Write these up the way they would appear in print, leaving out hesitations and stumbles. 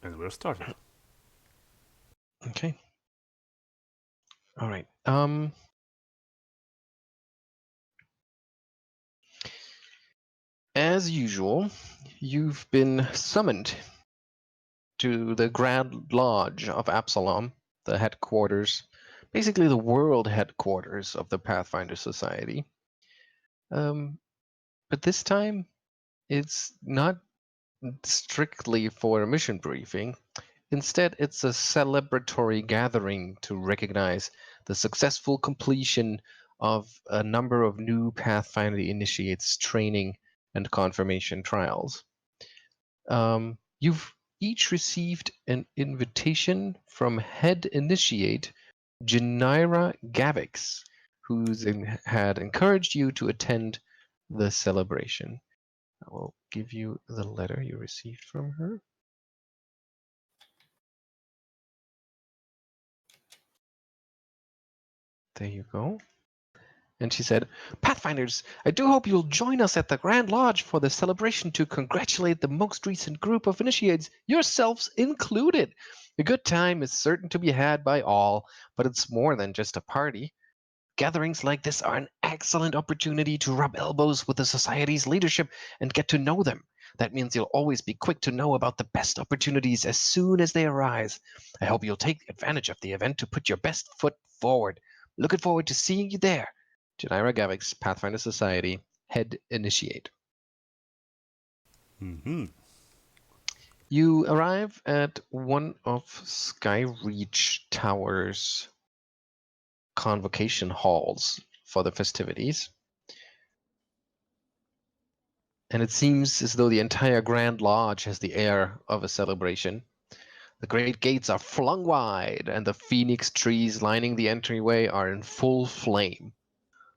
And we're starting. Okay. All right. As usual, you've been summoned to the Grand Lodge of Absalom, the headquarters, basically the world headquarters of the Pathfinder Society. But this time, it's not strictly for a mission briefing. Instead, it's a celebratory gathering to recognize the successful completion of a number of new Pathfinder Initiates training and confirmation trials. You've each received an invitation from Head Initiate Janira Gavix, had encouraged you to attend the celebration. I will give you the letter you received from her. There you go. And she said, Pathfinders, I do hope you'll join us at the Grand Lodge for the celebration to congratulate the most recent group of initiates, yourselves included. A good time is certain to be had by all, but it's more than just a party. Gatherings like this are an excellent opportunity to rub elbows with the Society's leadership and get to know them. That means you'll always be quick to know about the best opportunities as soon as they arise. I hope you'll take advantage of the event to put your best foot forward. Looking forward to seeing you there. Janira Gavix, Pathfinder Society, Head Initiate. Mm-hmm. You arrive at one of Skyreach Tower's convocation halls for the festivities. And it seems as though the entire Grand Lodge has the air of a celebration. The great gates are flung wide, and the phoenix trees lining the entryway are in full flame.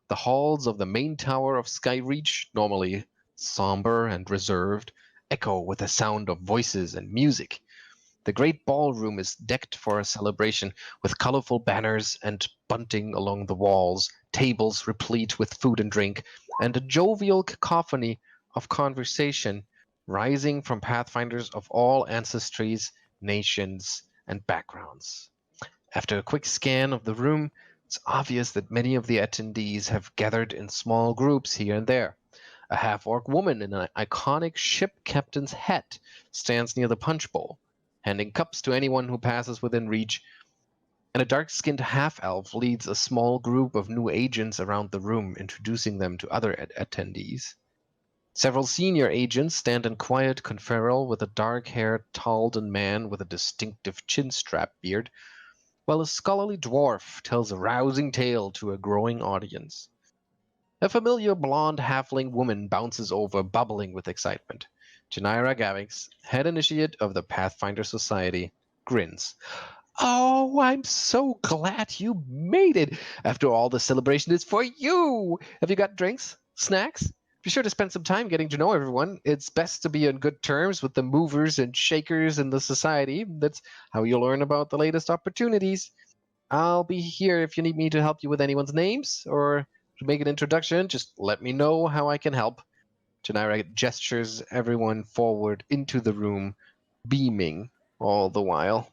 The halls of the main tower of Skyreach, normally somber and reserved, echo with the sound of voices and music. The great ballroom is decked for a celebration with colorful banners and bunting along the walls, tables replete with food and drink, and a jovial cacophony of conversation rising from pathfinders of all ancestries, nations, and backgrounds. After a quick scan of the room, it's obvious that many of the attendees have gathered in small groups here and there. A half-orc woman in an iconic ship captain's hat stands near the punch bowl, handing cups to anyone who passes within reach, and a dark-skinned half-elf leads a small group of new agents around the room, introducing them to other attendees. Several senior agents stand in quiet conferral with a dark-haired Taldan man with a distinctive chin-strap beard, while a scholarly dwarf tells a rousing tale to a growing audience. A familiar blonde halfling woman bounces over, bubbling with excitement. Janira Gavix, head initiate of the Pathfinder Society, grins. Oh, I'm so glad you made it. After all, the celebration is for you. Have you got drinks? Snacks? Be sure to spend some time getting to know everyone. It's best to be on good terms with the movers and shakers in the society. That's how you learn about the latest opportunities. I'll be here if you need me to help you with anyone's names or to make an introduction. Just let me know how I can help. Janira gestures everyone forward into the room, beaming all the while.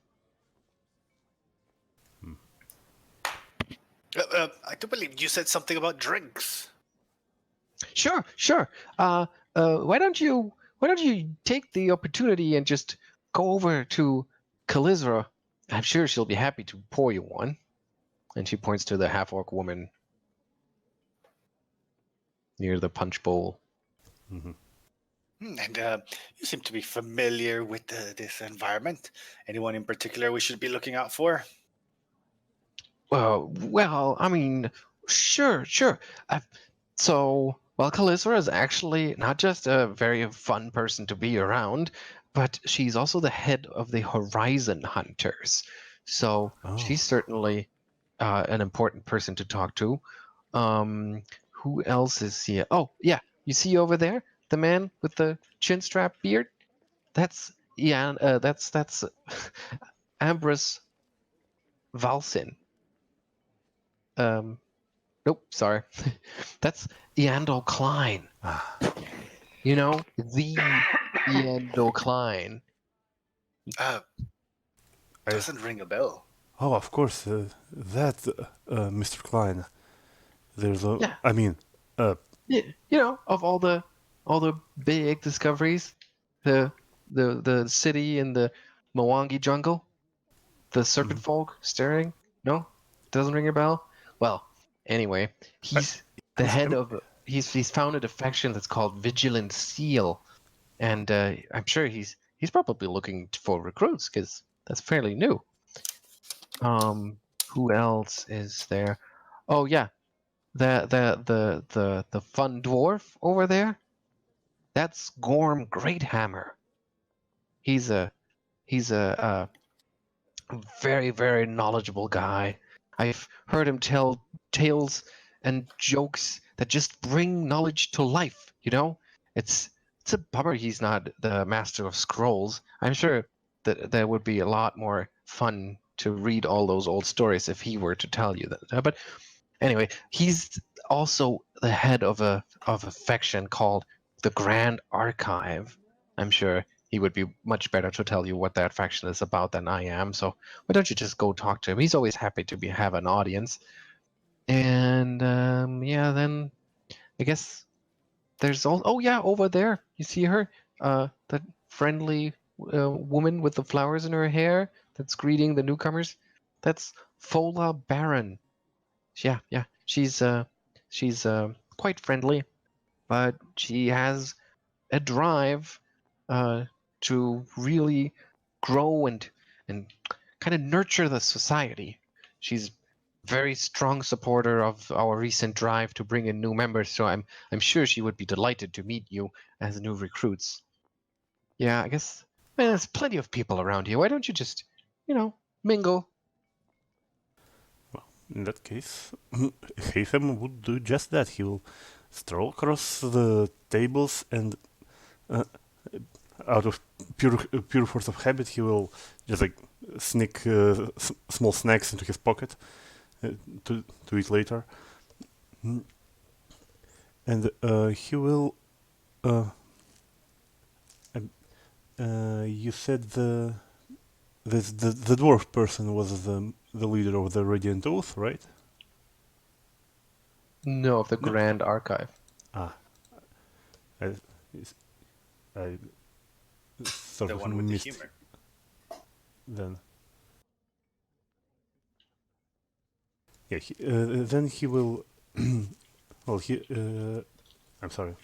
I do believe you said something about drinks. Sure, sure. Why don't you take the opportunity and just go over to Kalizra? I'm sure she'll be happy to pour you one. And she points to the half-orc woman near the punch bowl. Mm-hmm. And you seem to be familiar with this environment. Anyone in particular we should be looking out for? Well, I mean, sure, sure. Kalisra is actually not just a very fun person to be around, but she's also the head of the Horizon Hunters. So she's certainly an important person to talk to. Who else is here? Oh, yeah, you see over there the man with the chin strap beard? That's that's Ambrose Valsin. Um, Nope, sorry. That's Eandol Klein. You know, the Eandol Klein. Doesn't ring a bell. Oh, of course, that Mr. Klein. There's a. Yeah, I mean, of all the big discoveries, the city in the Mwangi jungle, the serpent folk staring. No, doesn't ring a bell. Well, anyway, he's the head I'm- of. He's founded a faction that's called Vigilant Seal, and I'm sure he's probably looking for recruits because that's fairly new. Who else is there? Oh yeah, the fun dwarf over there. That's Gorm Greathammer. He's a he's a very very knowledgeable guy. I've heard him tell tales and jokes that just bring knowledge to life. It's a bummer he's not the master of scrolls. I'm sure that there would be a lot more fun to read all those old stories if he were to tell you that. But anyway, he's also the head of a faction called the Grand Archive. I'm sure he would be much better to tell you what that faction is about than I am. So why don't you just go talk to him? He's always happy to have an audience. And yeah, then I guess there's all. Oh yeah, over there, you see her, that friendly woman with the flowers in her hair that's greeting the newcomers. That's Fola Baron. Yeah, yeah. She's quite friendly, but she has a drive to really grow and kind of nurture the society. She's very strong supporter of our recent drive to bring in new members, so I'm sure she would be delighted to meet you as new recruits. Yeah, I guess there's plenty of people around here. Why don't you just, mingle? in that case, Haytham would do just that. He will stroll across the tables and, uh, out of pure force of habit, he will just like sneak small snacks into his pocket uh, to eat later. Mm. And he will. Uh, you said the dwarf person was the leader of the Radiant Oath, right? No, of the No. Grand Archive. Ah, I, I sort The of one with the missed humor. then. Yeah, then he will. Well, I'm sorry.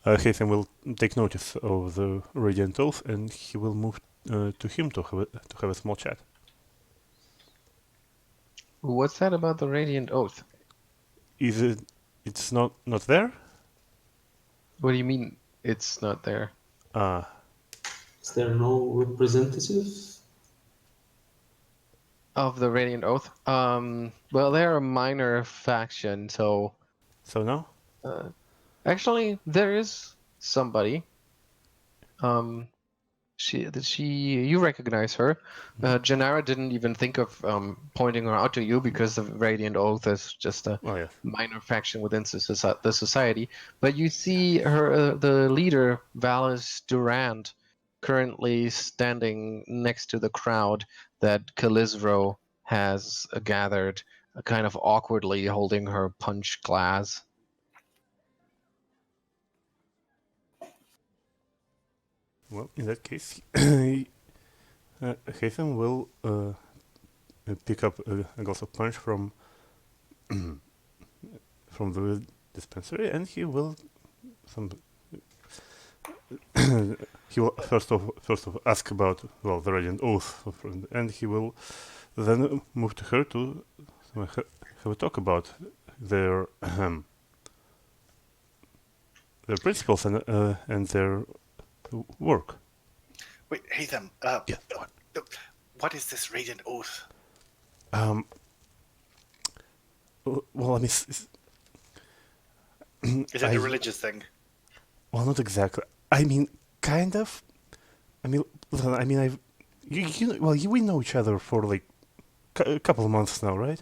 Haytham will take notice of the Radiant Oath, and he will move to him to have a small chat. What's that about the Radiant Oath? Is it? It's not there. What do you mean it's not there? Is there no representative? Of the Radiant Oath? Well, they're a minor faction, so So no. actually there is somebody. You recognize her. Janara didn't even think of pointing her out to you because the Radiant Oath is just a Oh yeah. minor faction within the society. But you see her, the leader, Valis Durand, currently standing next to the crowd that Calisro has gathered, kind of awkwardly holding her punch glass. Well, in that case, Haytham will pick up a glass of punch from from the dispensary, and he will some he will first of ask about the Radiant Oath, and he will then move to her to have a talk about their their principles and their work. Wait, Haytham. Yeah. What? What is this Radiant Oath? Well, I mean, Is it a religious thing? well, not exactly. I mean, kind of. I mean, listen, I mean, we know each other for like a couple of months now, right?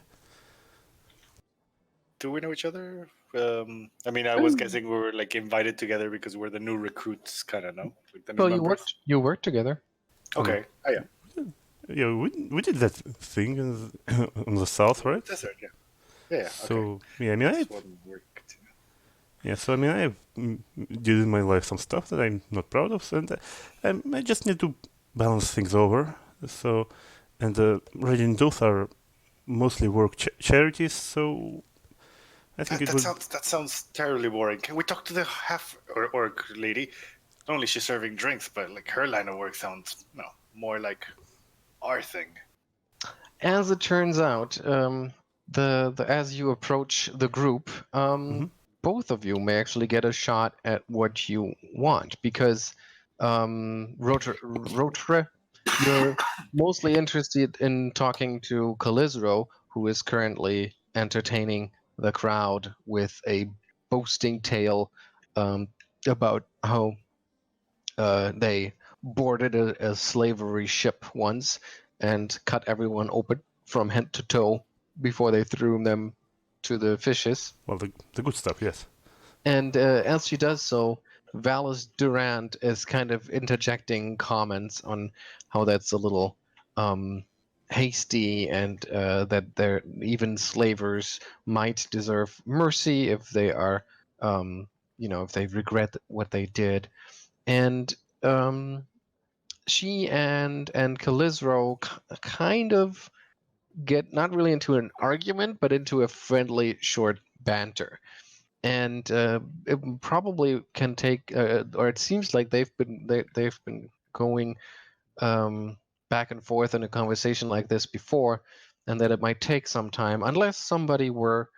Do we know each other? I mean, I was guessing we were like invited together because we're the new recruits, kind of. No, like the new Well, members. you worked together. Okay. Oh yeah. Yeah, we did that thing on the south, right? Desert. Yeah. Yeah. Okay. So yeah, I mean, This one worked. I did in my life some stuff that I'm not proud of, and I just need to balance things over. So, and Radiant Oath are mostly work charities, so I think it would. That sounds terribly boring. Can we talk to the half orc lady? Not only she's serving drinks, but like her line of work sounds more like our thing. As it turns out, the as you approach the group, both of you may actually get a shot at what you want, because Rotre, you're mostly interested in talking to Calizro, who is currently entertaining the crowd with a boasting tale about how they boarded a slavery ship once and cut everyone open from head to toe before they threw them to the fishes. Well, the good stuff, yes. And as she does so, Valis Durant is kind of interjecting comments on how that's a little hasty, and that even slavers might deserve mercy if they are, if they regret what they did. And she and Calizro kind of get not really into an argument, but into a friendly short banter. And it probably can take, or it seems like they've been going back and forth in a conversation like this before, and that it might take some time unless somebody were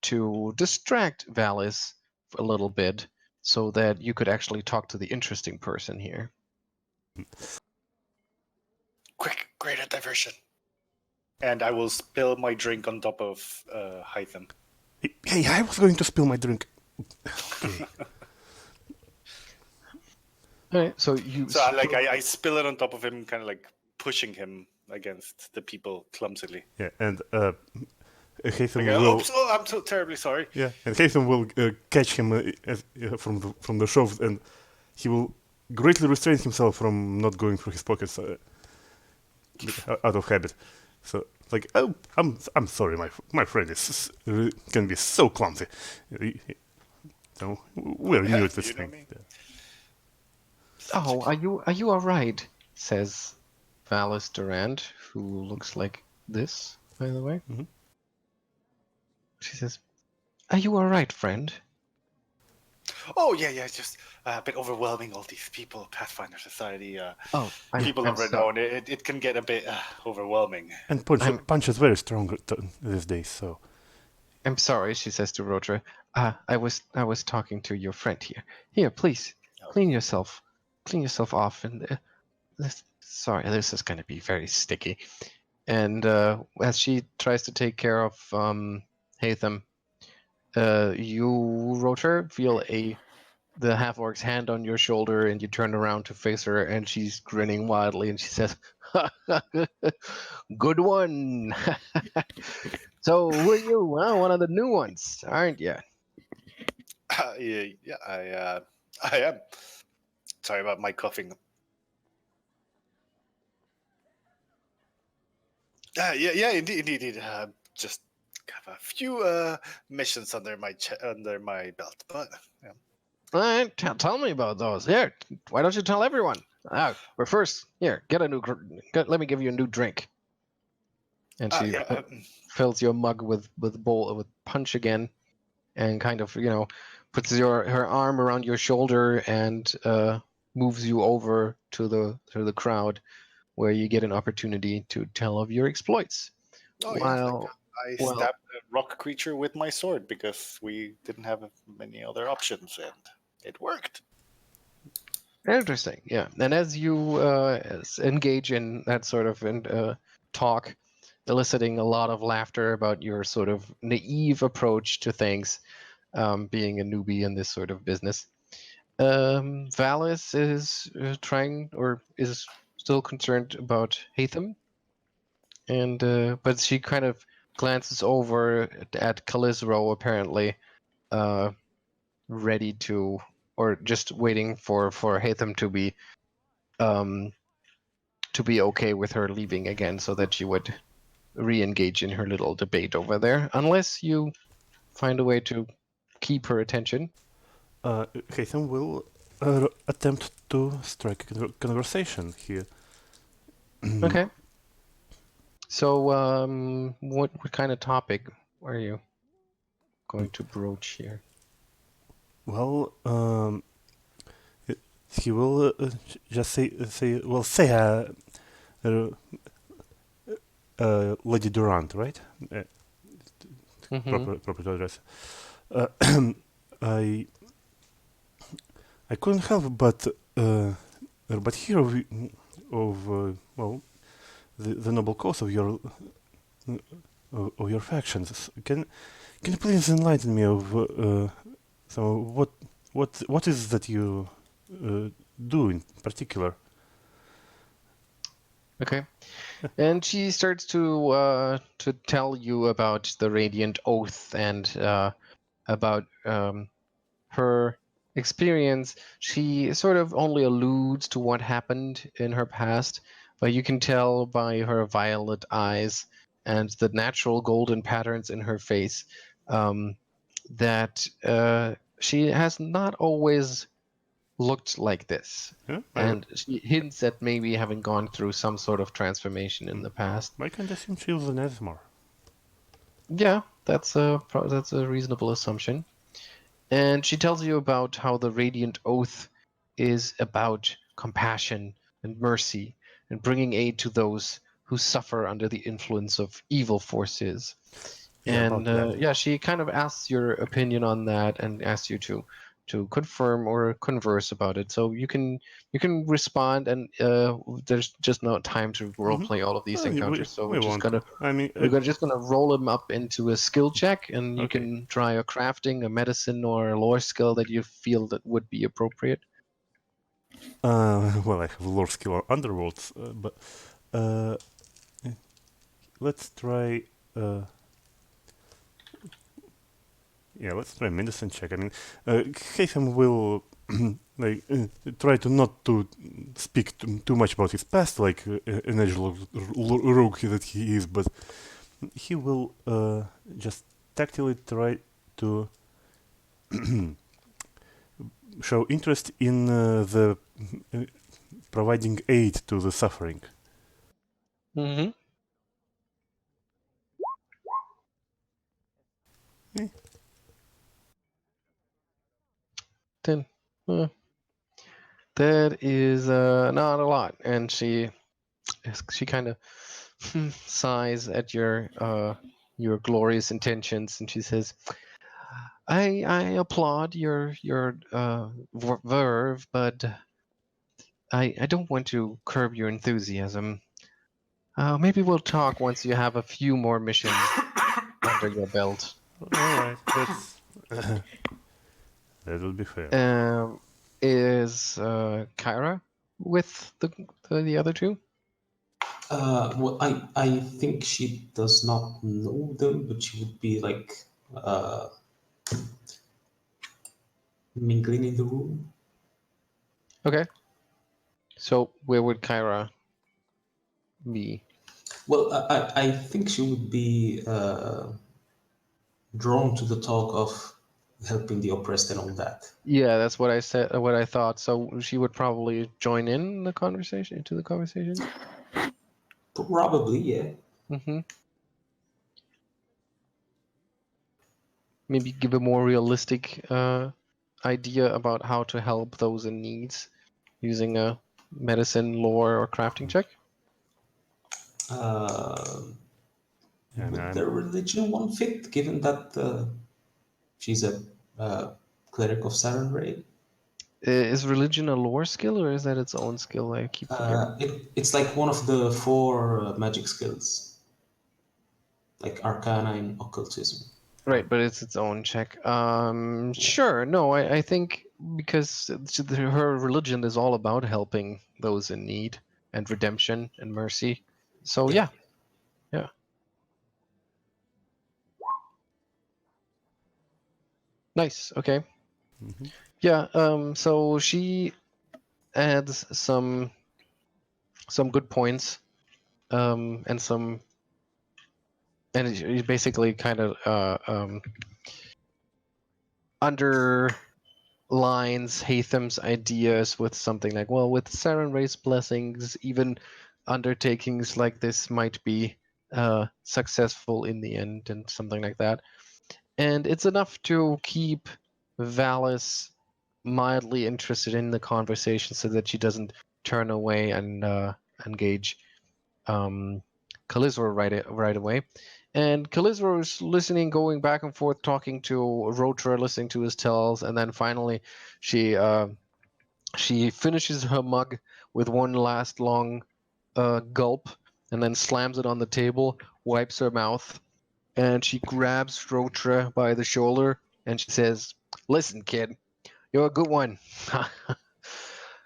to distract Valis a little bit, so that you could actually talk to the interesting person here. Quick, greater diversion. And I will spill my drink on top of Haytham. Hey, I was going to spill my drink. Okay. All right, so you. So I spill it on top of him, kind of like pushing him against the people clumsily. Yeah, and Haytham Like, will. I'm so terribly sorry. Yeah, and Haytham will catch him from the shove, and he will greatly restrain himself from not going through his pockets out of habit. So, like, oh, I'm sorry, my friend can be so clumsy. So we're new at this You know thing. me. Oh, are you all right? Says Valis Durant, who looks like this, by the way. Mhm. She says, "Are you all right, friend?" Oh yeah, it's just a bit overwhelming. All these people, Pathfinder Society, people I'm of renown. It can get a bit overwhelming. And Punch is very strong these days, so. I'm sorry, she says to Rotre. I was talking to your friend here. Here, please, clean yourself off. And sorry, this is going to be very sticky. And as she tries to take care of Haytham, you, Rotre, feel the half-orc's hand on your shoulder, and you turn around to face her, and she's grinning wildly, and she says, "Good one." So who are you? Well, one of the new ones, aren't you? I am. Sorry about my coughing. Indeed. Just have a few missions under my belt, but yeah. All right, tell me about those. Here, why don't you tell everyone? But first, here, let me give you a new drink. And she fills your mug with punch again, and kind of puts her arm around your shoulder and moves you over to the crowd, where you get an opportunity to tell of your exploits. I stabbed a rock creature with my sword because we didn't have many other options, and it worked. Interesting, yeah. And as you engage in that sort of talk, eliciting a lot of laughter about your sort of naive approach to things, being a newbie in this sort of business, Valis is trying, or is still concerned about Haytham, and but she kind of glances over at Calizro, apparently ready to, or just waiting for Haytham to be to be okay with her leaving again, so that she would re-engage in her little debate over there, unless you find a way to keep her attention. Haytham will attempt to strike a conversation here. Okay. So, what kind of topic are you going to broach here? Well, he will just say Lady Durant, right? Mm-hmm. Proper to address. I couldn't help but hear of well the noble cause of your factions. Can you please enlighten me of so what is that you do in particular? Okay. And she starts to tell you about the Radiant Oath and about her experience. She sort of only alludes to what happened in her past, but you can tell by her violet eyes and the natural golden patterns in her face that she has not always looked like this. Yeah, And she hints at maybe having gone through some sort of transformation in the past. I can assume she was an Esmar. Yeah, that's a reasonable assumption. And she tells you about how the Radiant Oath is about compassion and mercy and bringing aid to those who suffer under the influence of evil forces. Yeah, And about that. yeah, she kind of asks your opinion on that and asks you to confirm or converse about it. So you can respond, and there's just no time to roleplay all of these encounters. So We won't. I mean, just gonna roll them up into a skill check, and you okay. can try a crafting, a medicine, or a lore skill that you feel that would be appropriate. Well, I have lore skill or underworlds, but let's try. Yeah, let's try medicine check. I mean, Haytham will like try to not to speak too much about his past, like an edgelord rogue that he is, but he will just tactily try to show interest in the providing aid to the suffering. Mm-hmm. Eh. Then that is not a lot, and she kind of sighs at your glorious intentions, and she says, I applaud your verve, but I don't want to curb your enthusiasm. Maybe we'll talk once you have a few more missions under your belt. All right, that's that will be fair. Is Kyra with the other two? Well, I think she does not know them, but she would be like mingling in the room. Okay. So where would Kyra be? Well, I think she would be drawn to the talk of helping the oppressed and all that. Yeah, that's what I said. What I thought. So she would probably join in the conversation. Into the conversation. Probably, yeah. Mm-hmm. Maybe give a more realistic idea about how to help those in needs using a medicine, lore, or crafting check. Yeah, Would man. the religion one fit, given that she's a cleric of Saturn Ray? Is religion a lore skill, or is that its own skill? I keep forgetting. It's like one of the four magic skills, like Arcana and Occultism. Right, but it's its own check. Sure. No, I think because her religion is all about helping those in need and redemption and mercy. So Yeah. yeah. Nice. Okay. Yeah. So she adds some some good points, and he basically kind of underlines Haytham's ideas with something like, well, with Sarenrae's blessings, even undertakings like this might be successful in the end, and something like that. And it's enough to keep Valis mildly interested in the conversation so that she doesn't turn away and engage Calizor right away. And Calizor is listening, going back and forth, talking to Rotre, listening to his tells, and then finally she finishes her mug with one last long gulp, and then slams it on the table, wipes her mouth, and she grabs Rotre by the shoulder, and she says, "Listen, kid, you're a good one.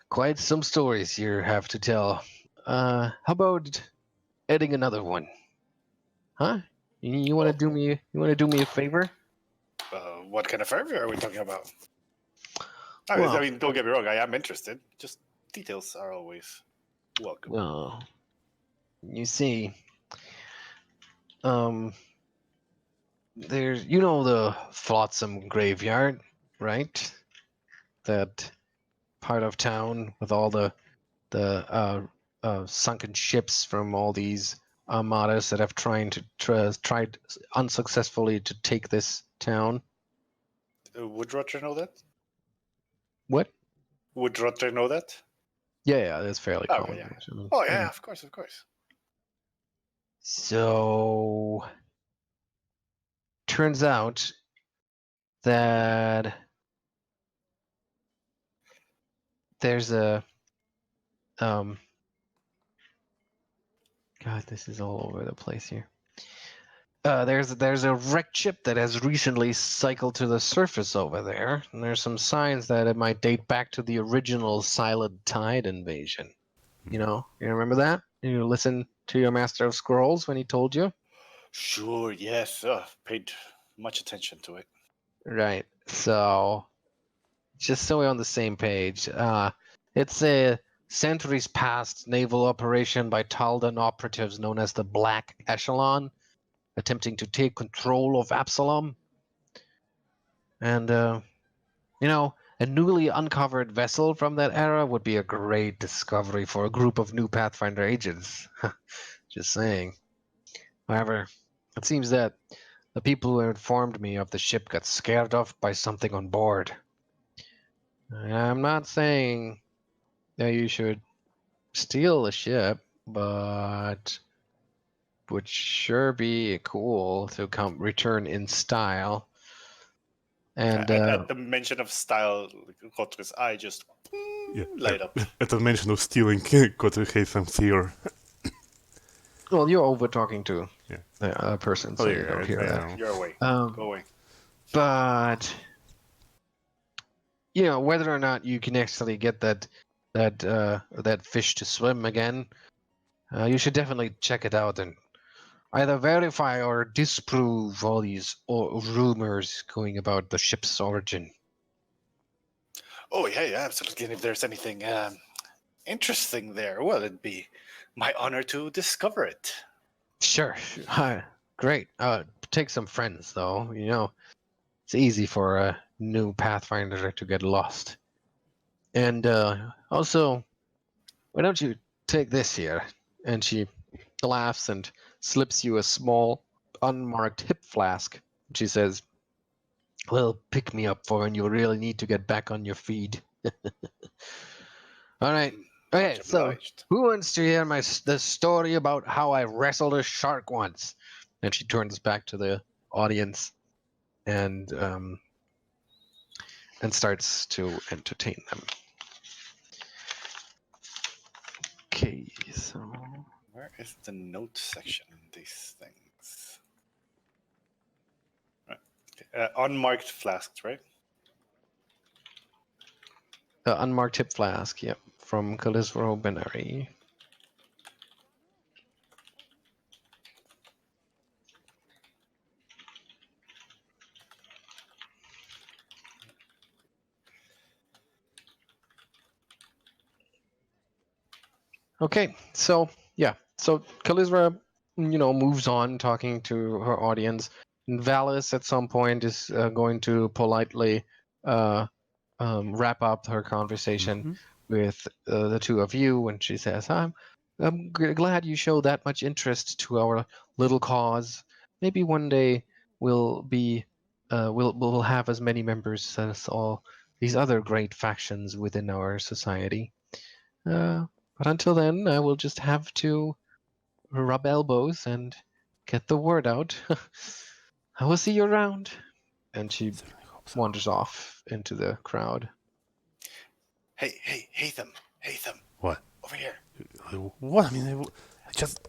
Quite some stories you have to tell. How about adding another one? Huh? You want to do me? You want to do me a favor? What kind of favor are we talking about? Well- I mean, don't get me wrong. I am interested. Just details are always welcome. Well, you see, there's the Flotsam graveyard, right? That part of town with all the sunken ships from all these armadas that have tried unsuccessfully to take this town. Would Rotre know that? What? Would Rotre know that? Yeah, that's fairly Oh, common. yeah. I mean, Oh, yeah, of course. So, turns out that there's a God, this is all over the place here. There's a wrecked ship that has recently cycled to the surface over there, and there's some signs that it might date back to the original Silent Tide invasion. You remember that? You listen to your Master of Scrolls when he told you? Sure, yes. Paid much attention to it. Right. So, just so we're on the same page, it's a centuries past naval operation by Taldan operatives known as the Black Echelon, attempting to take control of Absalom. And, a newly uncovered vessel from that era would be a great discovery for a group of new Pathfinder agents. Just saying. However, it seems that the people who informed me of the ship got scared off by something on board. I'm not saying that you should steal the ship, but would sure be cool to return in style. And At the mention of style, Rotre's eye just light up. At the mention of stealing, Kotter Haytham's ear. well, you're over talking to Yeah. a person, so you don't hear I that. know. You're away. Um, Go away. But whether or not you can actually get that fish to swim again, you should definitely check it out and either verify or disprove all these rumors going about the ship's origin. Oh, yeah, absolutely. And if there's anything interesting there, well, it'd be my honor to discover it. Sure. Great. Take some friends, though. It's easy for a new Pathfinder to get lost. And also, why don't you take this here? And she laughs and slips you a small, unmarked hip flask. She says, "Well, pick me up for when you really need to get back on your feet." All right. Okay, Much so obliged. who wants to hear the story about how I wrestled a shark once? And she turns back to the audience and starts to entertain them. Okay, so Where is the note section in these things? Right. Unmarked flasks, right? unmarked tip flask, yep, from Calisro Benari. Okay, so yeah, so Kalizra, moves on talking to her audience. And Valis at some point is going to politely wrap up her conversation Mhm. with the two of you, and she says, I'm glad you show that much interest to our little cause. Maybe one day we'll be we'll have as many members as all these other great factions within our society. But until then, I will just have to rub elbows and get the word out. I will see you around. And she Certainly hope so. wanders off into the crowd. Hey, Haytham, What? over here. What? I mean, I just.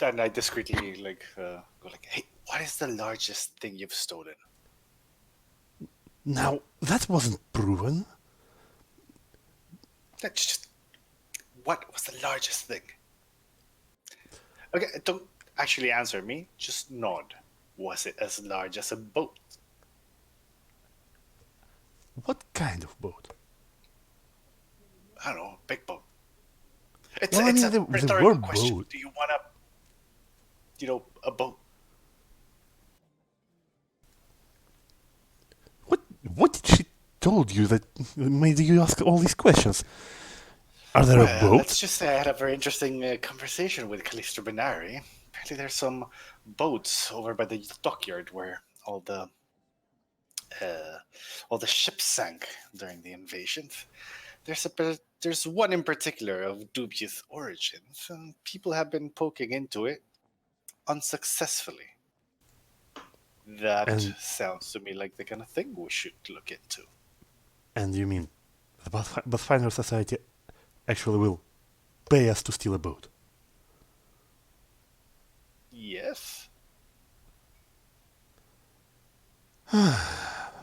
And I discreetly go like, hey, what is the largest thing you've stolen? Now, that wasn't proven. That's just what was the largest thing? Okay, don't actually answer me. Just nod. Was it as large as a boat? What kind of boat? I don't know, big boat. It's Well, I it's mean, a there were rhetorical question. boats. Do you want a boat? What did she told you that made you ask all these questions? Are there a Well, boat? let's just say I had a very interesting conversation with Callisto Binari. Apparently, there's some boats over by the dockyard where uh, all the ships sank during the invasions. There's one in particular of dubious origins, and people have been poking into it unsuccessfully. That And sounds to me like the kind of thing we should look into. you mean the Pathfinder Society actually will pay us to steal a boat? Yes.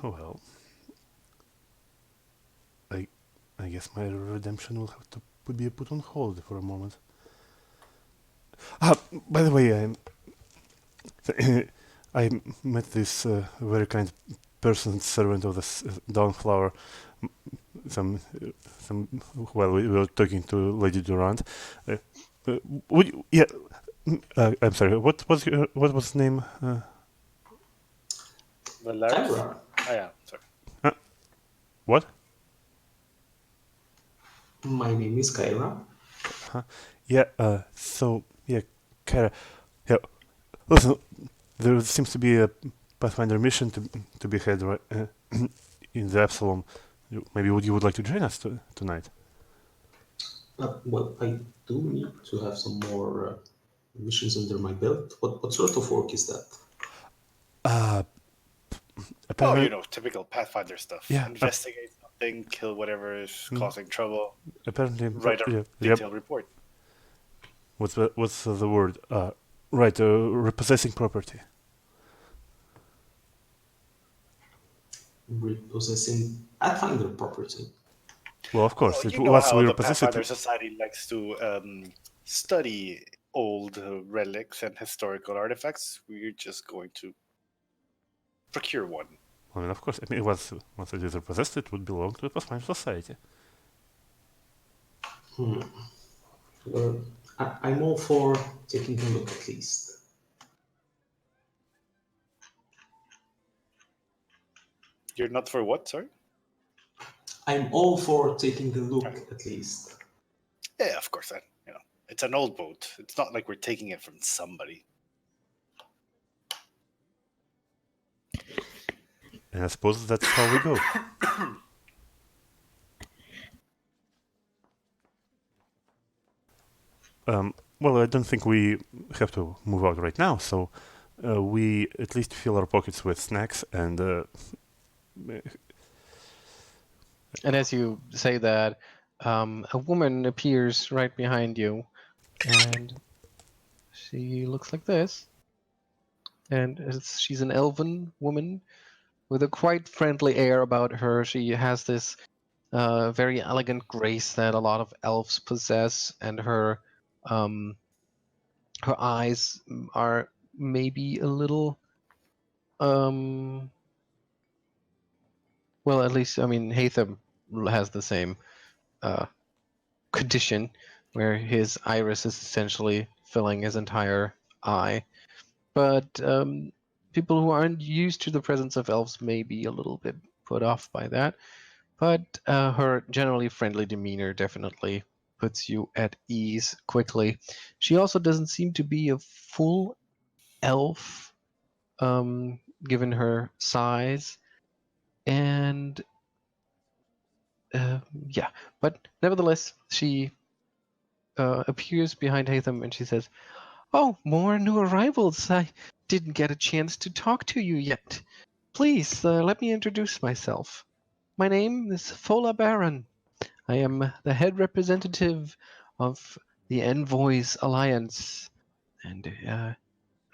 Well, I guess my redemption will have to be put on hold for a moment. By the way, I met this very kind person, servant of the Dawnflower. Some, some. While we were talking to Lady Durant, would you, yeah. I'm sorry. What was his name? Valaris? Kyra. Oh, yeah, sorry. What? My name is Kyra. Yeah. So yeah, Kyra. Yeah. Listen, there seems to be a Pathfinder mission to be had right, in the Absalom. Maybe you would like to join us tonight? Well, I do need to have some more missions under my belt. What sort of work is that? Uh, Oh, apparently, typical Pathfinder stuff. yeah. Investigate something, kill whatever is causing trouble, Apparently, write a yeah, detailed report. what's the word? Right, repossessing property. Repossessing Pathfinder property. Well, of course, Well, you know once how we the repossess it, Pathfinder Society likes to study old relics and historical artifacts. We're just going to procure one. I mean, of course, I mean, once it is repossessed, it would belong to the Pathfinder Society. Well, I'm all for taking a look at least. You're not for what, sorry? I'm all for taking a look at least. Yeah, of course. It's an old boat. It's not like we're taking it from somebody. And I suppose that's how we go. Well, I don't think we have to move out right now, so we at least fill our pockets with snacks and. And as you say that, a woman appears right behind you, and she looks like this. And she's an elven woman with a quite friendly air about her. She has this very elegant grace that a lot of elves possess, and um, her eyes are maybe a little well, at least I mean Haytham has the same condition where his iris is essentially filling his entire eye. But people who aren't used to the presence of elves may be a little bit put off by that. But her generally friendly demeanor definitely puts you at ease quickly. She also doesn't seem to be a full elf, given her size. And yeah, but nevertheless, she appears behind Haytham and she says, "Oh, more new arrivals. I didn't get a chance to talk to you yet. Please, let me introduce myself. My name is Fola Baron. I am the head representative of the Envoys Alliance, and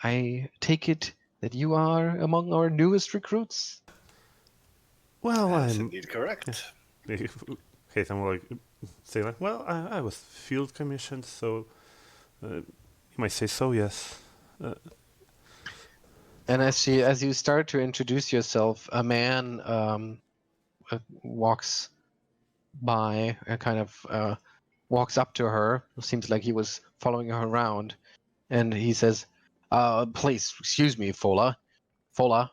I take it that you are among our newest recruits." Well, That is I'm. indeed correct. Haytham will say like, well, I was field commissioned, so you might say so. Yes. And as you start to introduce yourself, a man walks by and kind of walks up to her. It seems like he was following her around, and he says, "Please, excuse me, Fola. Fola,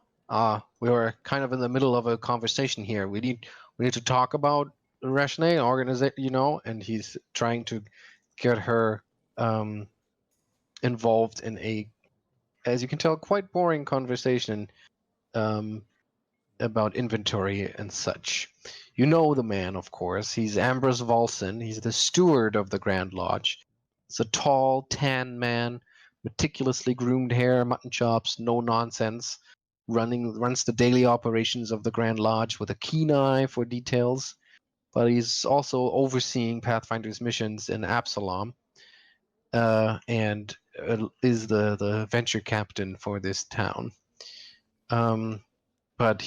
we were kind of in the middle of a conversation here. We need to talk about rationale, organization, And he's trying to get her involved in a, as you can tell, quite boring conversation about inventory and such. You know the man, of course. He's Ambrose Volson. He's the steward of the Grand Lodge. He's a tall, tan man, meticulously groomed hair, mutton chops, no nonsense. Runs the daily operations of the Grand Lodge with a keen eye for details. But he's also overseeing Pathfinder's missions in Absalom, and is the venture captain for this town. But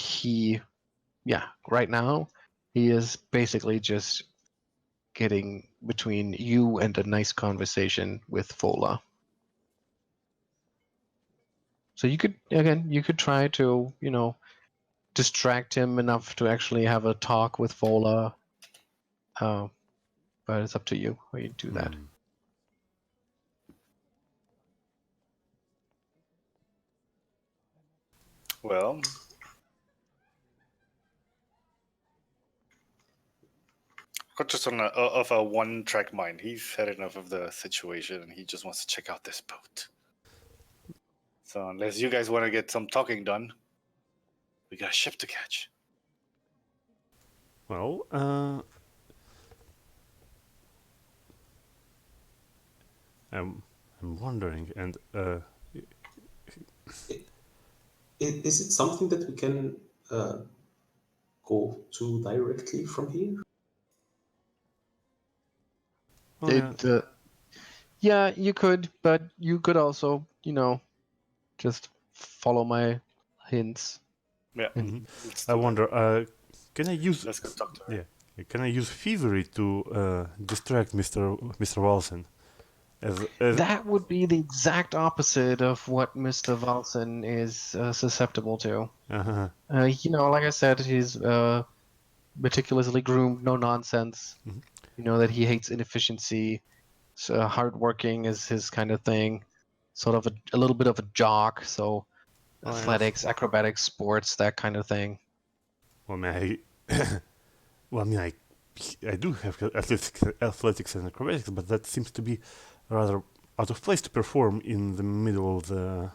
right now, he is basically just getting between you and a nice conversation with Fola. So you could try to, distract him enough to actually have a talk with Fola. But it's up to you how you do that. Well, just of a one-track mind. He's had enough of the situation, and he just wants to check out this boat. So unless you guys want to get some talking done, we got a ship to catch. Well, I'm wondering, and Is it something that we can go to directly from here? well, Yeah, you could, but you could also, just follow my hints. Yeah. Mm-hmm. I wonder, can I use? Let's go talk to her. Yeah, can I use thievery to distract Mr. Walson? As That would be the exact opposite of what Mr. Valson is susceptible to. uh-huh. Like I said, he's meticulously groomed, no nonsense. Mhm. You know that he hates inefficiency. So hardworking is his kind of thing. Sort of a little bit of a jock. So Well, athletics, acrobatics, sports, that kind of thing. Well, I mean, I do have athletics and acrobatics, but that seems to be rather out of place to perform in the middle of the.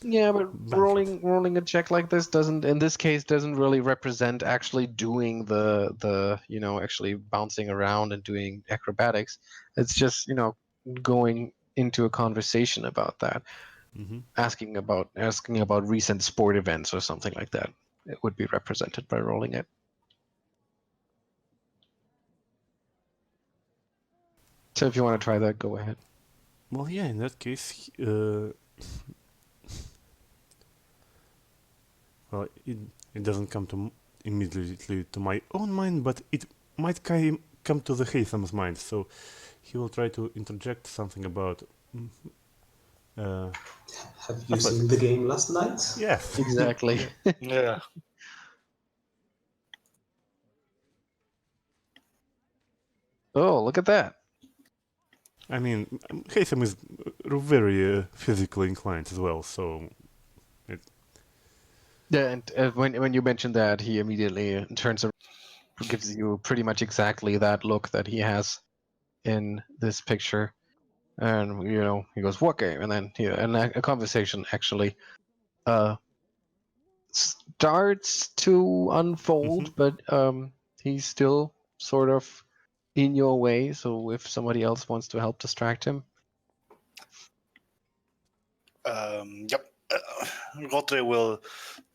Yeah, but Banquet. rolling a check like this doesn't, in this case, doesn't really represent actually doing the actually bouncing around and doing acrobatics. It's just going into a conversation about that, Mm-hmm. asking about recent sport events or something like that. It would be represented by rolling it. So if you want to try that, go ahead. Well, yeah, in that case, well, it doesn't come to immediately to my own mind, but it might come to the Haytham's mind. So he will try to interject something about. Have you seen the game last night? Yes, Exactly. Yeah. Oh, look at that. I mean, Haytham is very physically inclined as well, so Yeah, and when you mentioned that, he immediately turns around, gives you pretty much exactly that look that he has in this picture, and he goes, "What game?" And then and a conversation actually starts to unfold, but he's still sort of in your way. So if somebody else wants to help distract him, Yep. Rotre will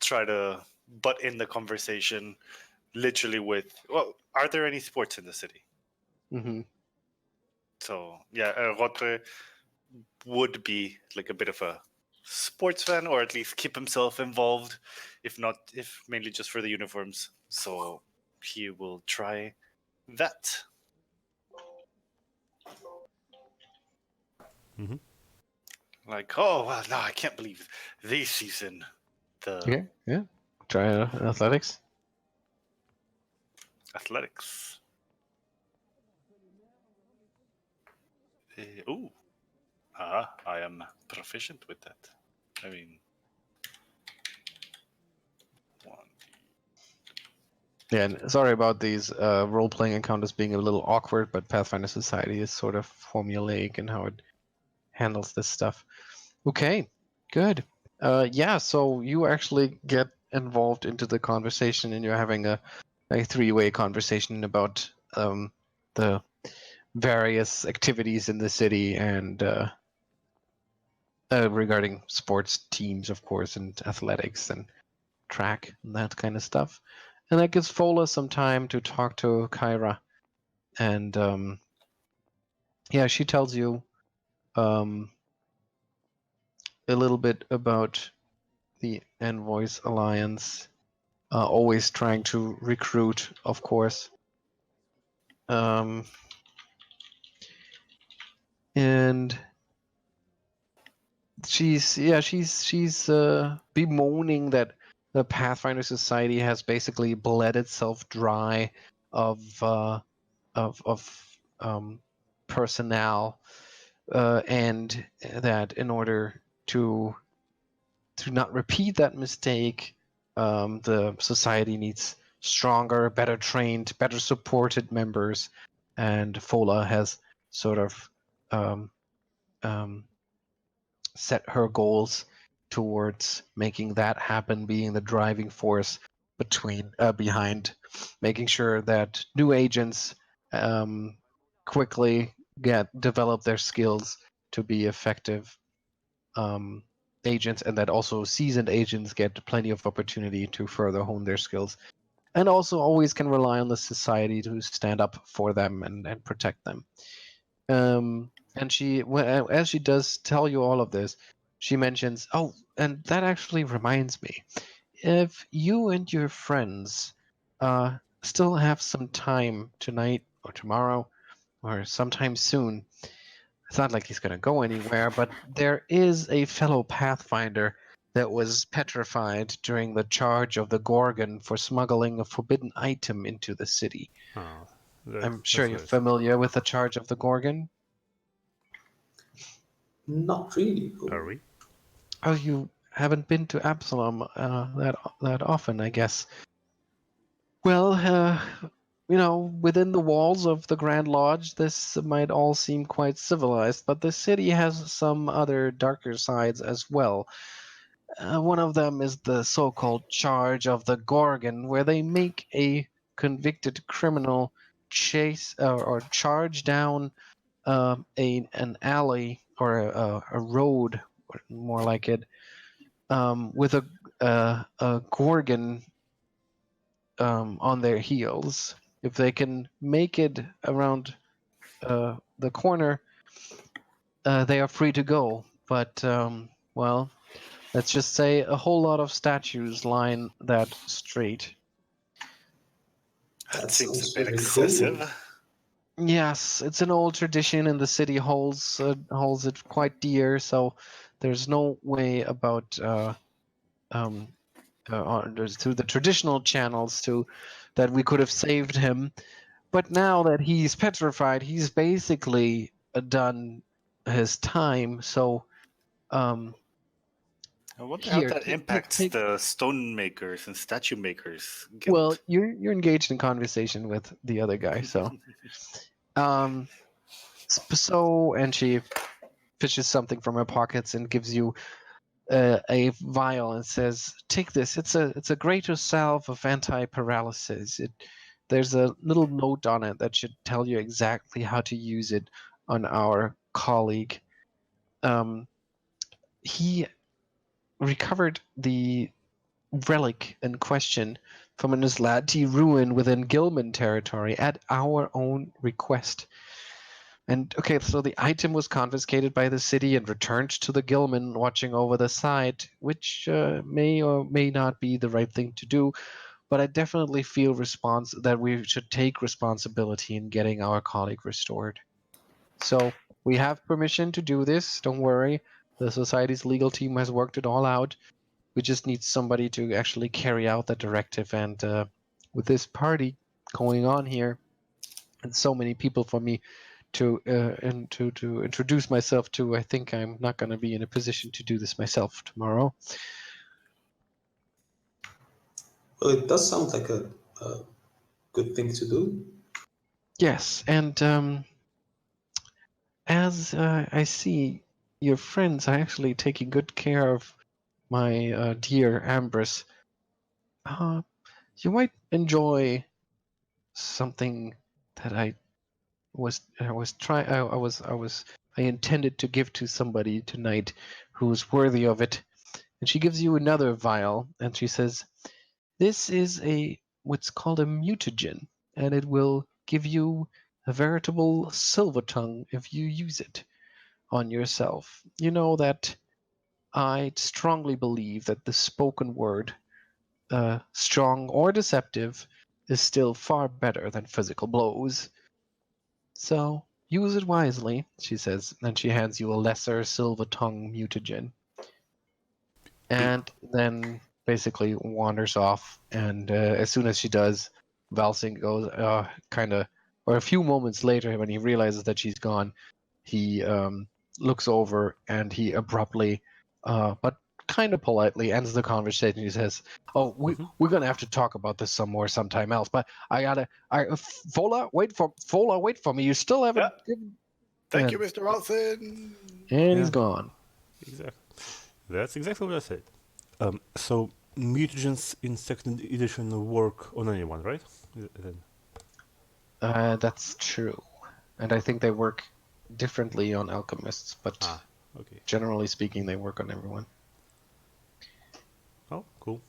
try to butt in the conversation, literally with, well, are there any sports in the city? hmm So yeah, Rotre would be like a bit of a sports fan, or at least keep himself involved, if mainly just for the uniforms. So he will try that. mhm. Like, oh well, no, I can't believe this season the okay, yeah, try athletics. athletics. Ooh, I am proficient with that. I mean, one. Yeah, and sorry about these role-playing encounters being a little awkward, but Pathfinder Society is sort of formulaic in how it handles this stuff. Okay, good. Yeah, so you actually get involved into the conversation, and you're having a three-way conversation about the various activities in the city and regarding sports teams, of course, and athletics and track and that kind of stuff. And that gives Fola some time to talk to Kyra. And yeah, she tells you um, a little bit about the Envoys Alliance, always trying to recruit, of course. And she's bemoaning that the Pathfinder Society has basically bled itself dry of of personnel, and that in order to not repeat that mistake, the society needs stronger, better trained, better supported members, and Fola has sort of um, um, set her goals towards making that happen, being the driving force behind making sure that new agents quickly develop their skills to be effective um, agents, and that also seasoned agents get plenty of opportunity to further hone their skills, and also always can rely on the society to stand up for them and protect them. And as she does tell you all of this, she mentions, "Oh, and that actually reminds me, if you and your friends still have some time tonight or tomorrow or sometime soon, it's not like he's going to go anywhere, but there is a fellow Pathfinder that was petrified during the charge of the Gorgon for smuggling a forbidden item into the city. Oh, I'm sure that's you're very sad. familiar with the charge of the Gorgon. Not really. Are we? Oh, you haven't been to Absalom that often, I guess. Well, within the walls of the Grand Lodge, this might all seem quite civilized, but the city has some other darker sides as well. One of them is the so-called charge of the Gorgon, where they make a convicted criminal chase or charge down an alley or a road, or more like it, with a Gorgon on their heels. If they can make it around the corner, they are free to go. But well, let's just say a whole lot of statues line that street. That That seems a sounds bit very cool. excessive. Yes, it's an old tradition, and the city holds it quite dear. So there's no way about um, through the traditional channels to that we could have saved him. But now that he's petrified, he's basically done his time. So, I wonder how here, that impacts take. the stone makers and statue makers Well, guild. you're engaged in conversation with the other guy, so um, and she fishes something from her pockets and gives you a vial and says, "Take this. It's a greater salve of anti-paralysis. There's a little note on it that should tell you exactly how to use it on our colleague. He recovered the relic in question from an Islati ruin within Gilman territory at our own request. And okay, so the item was confiscated by the city and returned to the Gilman watching over the site, which may or may not be the right thing to do. But I definitely feel that we should take responsibility in getting our colleague restored. So we have permission to do this. Don't worry. The society's legal team has worked it all out. We just need somebody to actually carry out that directive. And with this party going on here, and so many people for me to introduce myself to, I think I'm not going to be in a position to do this myself tomorrow. Well, it does sound like a good thing to do. Yes, and as I see, your friends are actually taking good care of my dear Ambrose. You might enjoy something that I intended to give to somebody tonight who's worthy of it. And she gives you another vial, and she says, "This is what's called a mutagen, and it will give you a veritable silver tongue if you use it on yourself. You know that I strongly believe that the spoken word, strong or deceptive, is still far better than physical blows. So use it wisely," she says, and she hands you a lesser silver tongue mutagen. And then basically wanders off. And as soon as she does, Valsing goes, or a few moments later, when he realizes that she's gone, he looks over and he abruptly, but kind of politely, ends the conversation. He says, "Oh, we're gonna have to talk about this some more sometime else. But Fola, wait for me. You still haven't." Yeah. Thank you, And, Mr. Watson. and he's Yeah. gone. Exactly. That's exactly what I said. So mutagens in second edition work on anyone, right? Then- That's true. And I think they work differently on alchemists, but Okay. generally speaking, they work on everyone. Oh, cool.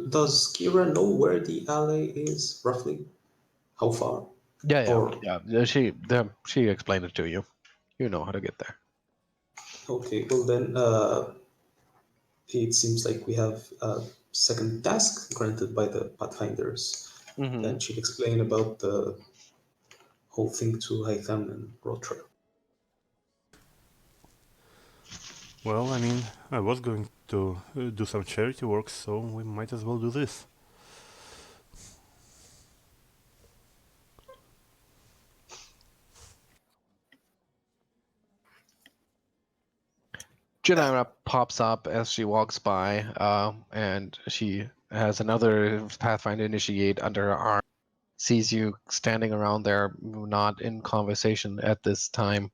Does Kyra know where the alley is roughly? How far? Or She explained it to you. You know how to get there. okay, well then it seems like we have a second task granted by the Pathfinders. Mm-hmm. Then she'll explain about the whole thing to Haytham and Rotre. Well, I mean, I was going to do some charity work, so we might as well do this. Janira pops up as she walks by, and she has another Pathfinder initiate under her arm. Sees you standing around there, not in conversation at this time,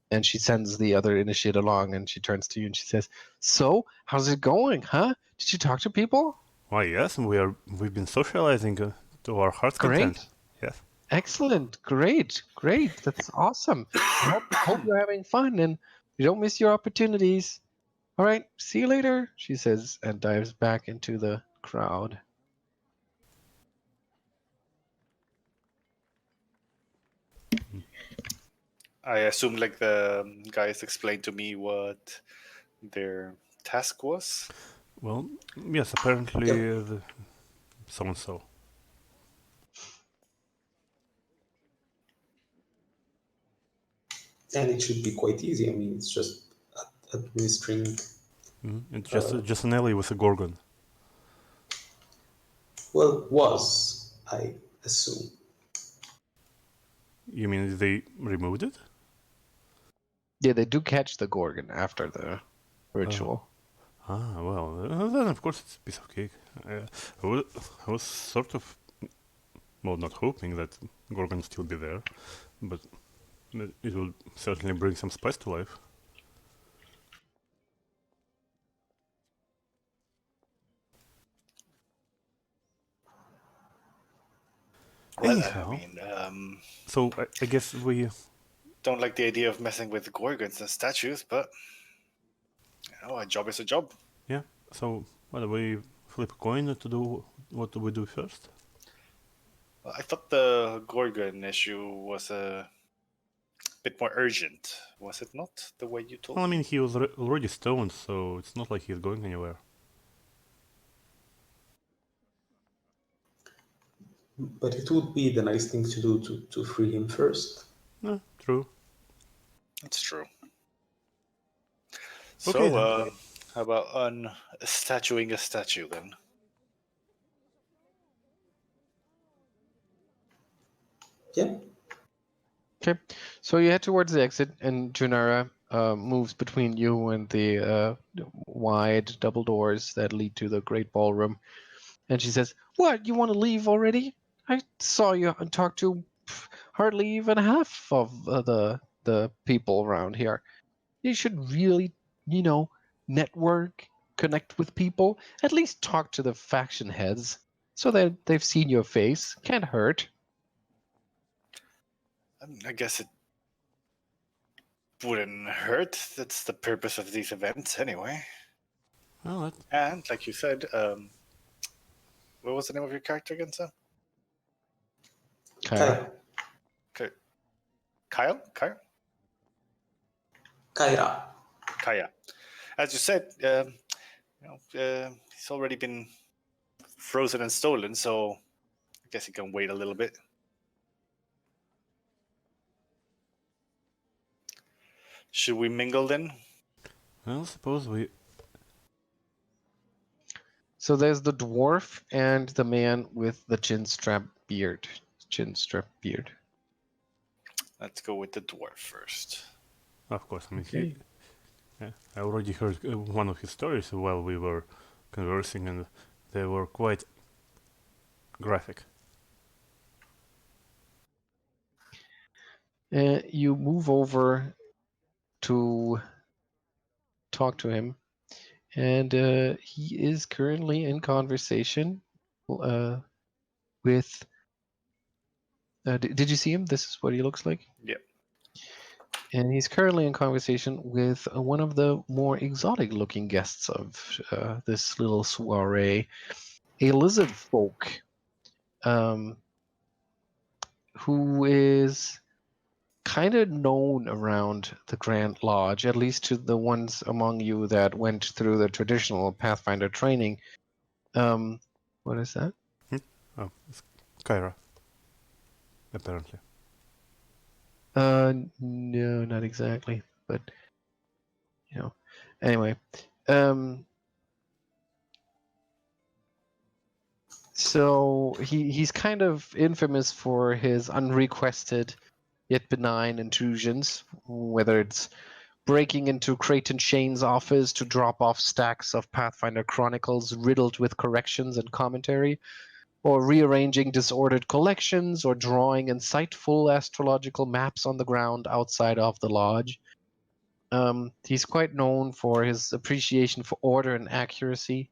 and she sends the other initiate along, and she turns to you and she says, "So, how's it going, huh? Did you talk to people?" Why, yes, we've been socializing to our heart's content. Great. Yes. Excellent. Great. That's awesome. I hope you're having fun and you don't miss your opportunities. All right. See you later, she says, and dives back into the crowd. I assume like the guys explained to me what their task was. Well, yes, apparently Yep. so and so. And it should be quite easy. I mean, it's just administering It's just an alley with a gorgon. Well, was, I assume. You mean they removed it? Yeah, they do catch the Gorgon after the ritual. Ah, well, then of course it's a piece of cake. I was sort of, well, not hoping that gorgon would still be there, but it will certainly bring some spice to life. Well, Anyhow. I mean, So I guess we. don't like the idea of messing with gorgons and statues, but a job is a job. Yeah. So what do we flip a coin to do? What do we do first? Well, I thought the gorgon issue was a bit more urgent, was it not? The way you told Well, I me. mean, he was already stoned, so it's not like he's going anywhere. But it would be the nice thing to do to free him first. True. That's true. Okay, So, how about unstatuing a statue then? Yeah. Okay, so you head towards the exit, and Junara moves between you and the wide double doors that lead to the great ballroom. And she says, "What, you want to leave already? I saw you and talked to hardly even half of the people around here. You should really, network, connect with people, at least talk to the faction heads so that they've seen your face. Can't hurt." I guess it wouldn't hurt. That's the purpose of these events, anyway. well, And like you said, what was the name of your character again, Sam? Kyra. Kyle? Kyra. Kaya. As you said, he's already been frozen and stolen, so I guess he can wait a little bit. Should we mingle then? well, suppose we. So there's the dwarf and the man with the chin strap beard. Let's go with the dwarf first. Of course, I mean, Okay. I already heard one of his stories while we were conversing, and they were quite graphic. You move over to talk to him, and he is currently in conversation with. Did you see him? This is what he looks like. Yep. And he's currently in conversation with one of the more exotic-looking guests of this little soiree, a lizard folk, who is kind of known around the Grand Lodge, at least to the ones among you that went through the traditional Pathfinder training. What is that? Oh, it's Kyra. Apparently. No, not exactly, but anyway. So he's kind of infamous for his unrequested yet benign intrusions, whether it's breaking into Creighton Shane's office to drop off stacks of Pathfinder Chronicles riddled with corrections and commentary, or rearranging disordered collections, or drawing insightful astrological maps on the ground outside of the lodge. He's quite known for his appreciation for order and accuracy,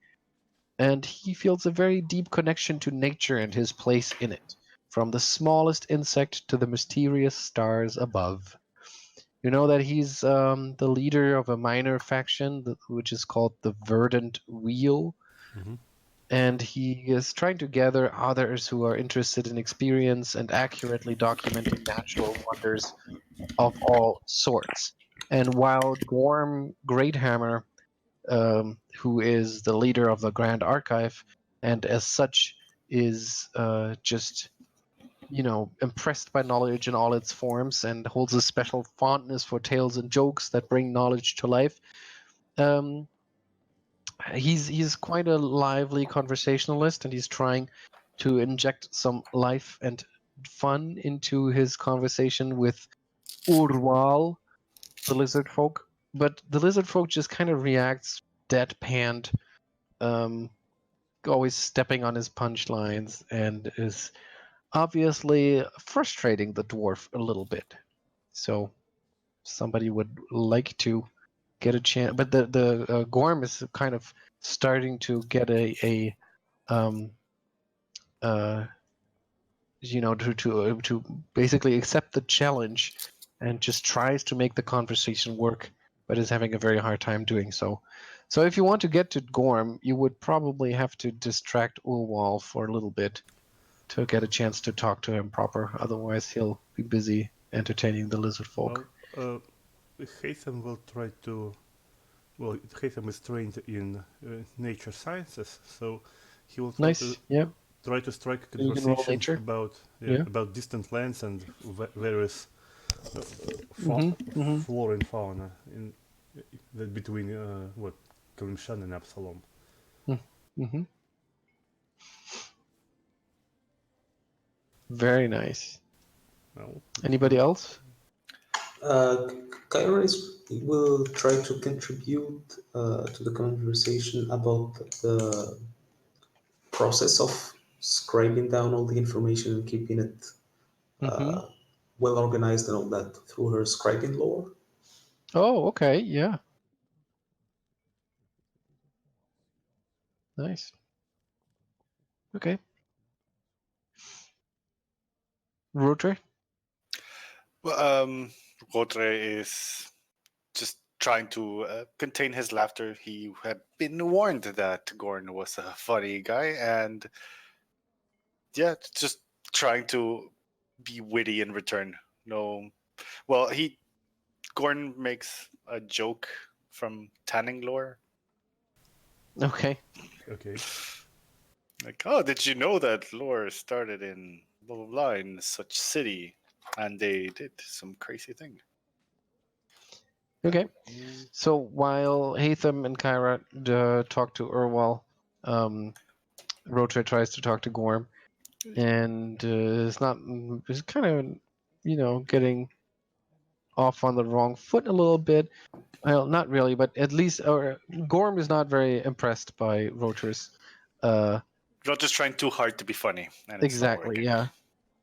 and he feels a very deep connection to nature and his place in it, from the smallest insect to the mysterious stars above. You know that he's the leader of a minor faction, which is called the Verdant Wheel, Mm-hmm. and he is trying to gather others who are interested in experience and accurately documenting natural wonders of all sorts. And while Gorm Greathammer, who is the leader of the Grand Archive, and as such is just impressed by knowledge in all its forms and holds a special fondness for tales and jokes that bring knowledge to life. he's quite a lively conversationalist, and he's trying to inject some life and fun into his conversation with Urwal, the lizard folk. But the lizard folk just kind of reacts deadpanned, um, always stepping on his punchlines, and is obviously frustrating the dwarf a little bit. So somebody would like to get a chance, but the Gorm is kind of starting to get a um to basically accept the challenge and just tries to make the conversation work, but is having a very hard time doing so. So if you want to get to Gorm, you would probably have to distract Ulwal for a little bit to get a chance to talk to him proper. Otherwise, he'll be busy entertaining the lizard folk. Well, Haytham will try to. Well, Haytham is trained in nature sciences, so he will Nice. Yeah. try to strike a You can roll conversation nature. about Yeah. about distant lands and various Mm-hmm. flora and fauna in between what Kalimshan and Absalom. Mm-hmm. Very nice. Well, Anybody else? Kyra will try to contribute to the conversation about the process of scribing down all the information and keeping it Mm-hmm. well organized and all that through her scribing lore. Oh, okay. Yeah. Nice. Okay. Rotre? Well, Rotre is just trying to contain his laughter. He had been warned that Gorn was a funny guy, and yeah, just trying to be witty in return. No, well, Gorn makes a joke from tanning lore. Okay. okay. Like, oh, did you know that lore started in blah blah blah in such city, and they did some crazy thing. Okay. So while Haytham and Kyra talk to Urwal, Rotre tries to talk to Gorm, and is kind of, getting off on the wrong foot a little bit. Well, not really, but at least Gorm is not very impressed by Rotre's. Not just trying too hard to be funny, and it's not Exactly, working. yeah.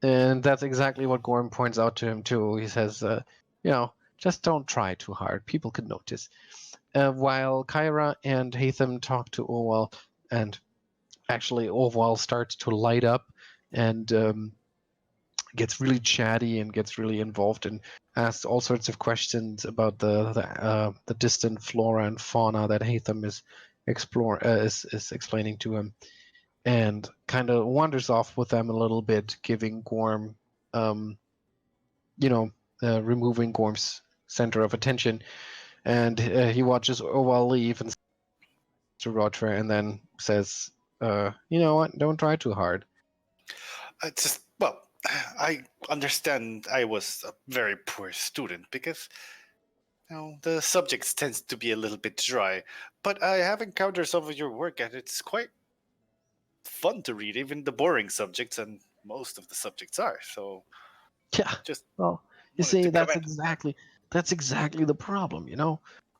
And that's exactly what Gorm points out to him too. He says, just don't try too hard. People could notice. While Kyra and Haytham talk to Orwell, and actually Orwell starts to light up and gets really chatty and gets really involved and asks all sorts of questions about the distant flora and fauna that Haytham is explaining to him, and kind of wanders off with them a little bit, giving Gorm, removing Gorm's center of attention. And he watches Orwell leave and to Rotre, and then says, "You know what? Don't try too hard." I understand I was a very poor student because the subjects tends to be a little bit dry, but I have encountered some of your work and it's quite fun to read, even the boring subjects, and most of the subjects are. So Yeah. just Well, you wanted see, to that's comment. exactly the problem.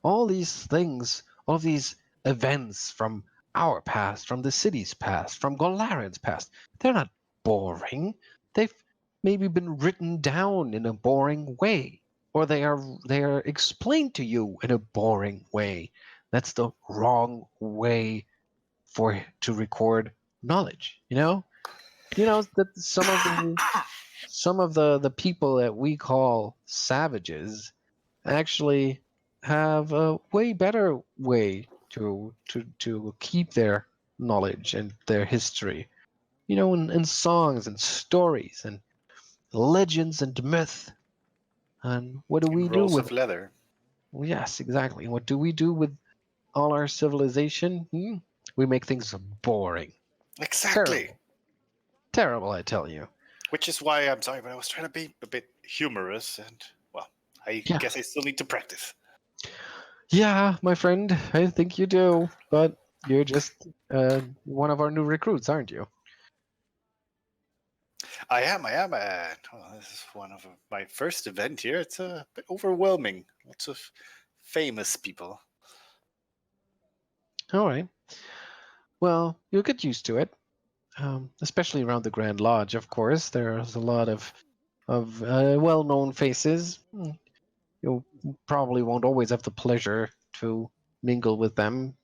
All these things, all these events from our past, from the city's past, from Golarin's past, they're not boring. They've maybe been written down in a boring way, or they are explained to you in a boring way. That's the wrong way to record knowledge. That some of the people that we call savages actually have a way better way to keep their knowledge and their history, in songs and stories and legends and myth. And what do In we do rolls with? of leather. Yes, exactly. What do we do with all our civilization? We make things boring. Exactly. Terrible. Terrible, I tell you. Which is why I'm sorry, but I was trying to be a bit humorous, and well, I Yeah. guess I still need to practice. Yeah, my friend, I think you do. But You're just one of our new recruits, aren't you? I am. This is one of my first event here. It's a bit overwhelming. Lots of famous people. All right. Well, you'll get used to it, especially around the Grand Lodge. Of course, there's a lot of well-known faces. You probably won't always have the pleasure to mingle with them,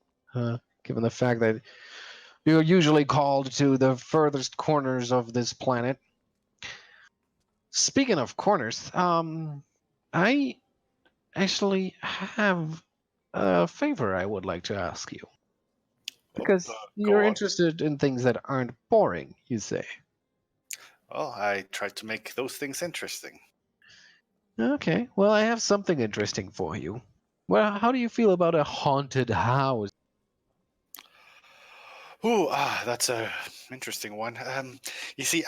given the fact that you're usually called to the furthest corners of this planet. Speaking of corners, I actually have a favor I would like to ask you. Because Go you're on. interested in things that aren't boring, you say. Well, I try to make those things interesting. Okay, well, I have something interesting for you. Well, how do you feel about a haunted house? Ooh, that's a interesting one. You see,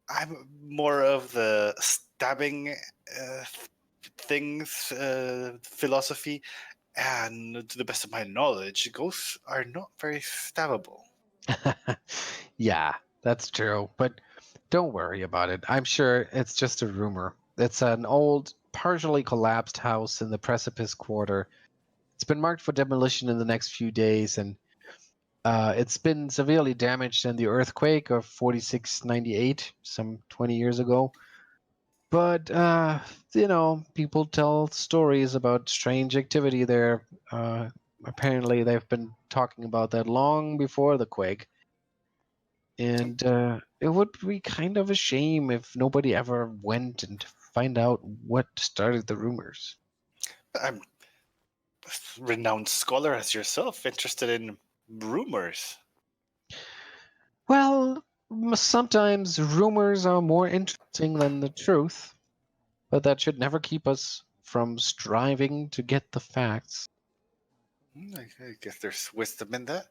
I'm more of the stabbing things philosophy, and to the best of my knowledge, ghosts are not very stabbable. Yeah, that's true. But don't worry about it. I'm sure it's just a rumor. It's an old, partially collapsed house in the Precipice Quarter. It's been marked for demolition in the next few days, and it's been severely damaged in the earthquake of 4698, some 20 years ago. But, people tell stories about strange activity there. Apparently, they've been talking about that long before the quake. And it would be kind of a shame if nobody ever went and find out what started the rumors. I'm a renowned scholar as yourself, interested in rumors. Well, sometimes rumors are more interesting than the truth, but that should never keep us from striving to get the facts. I guess there's wisdom in that.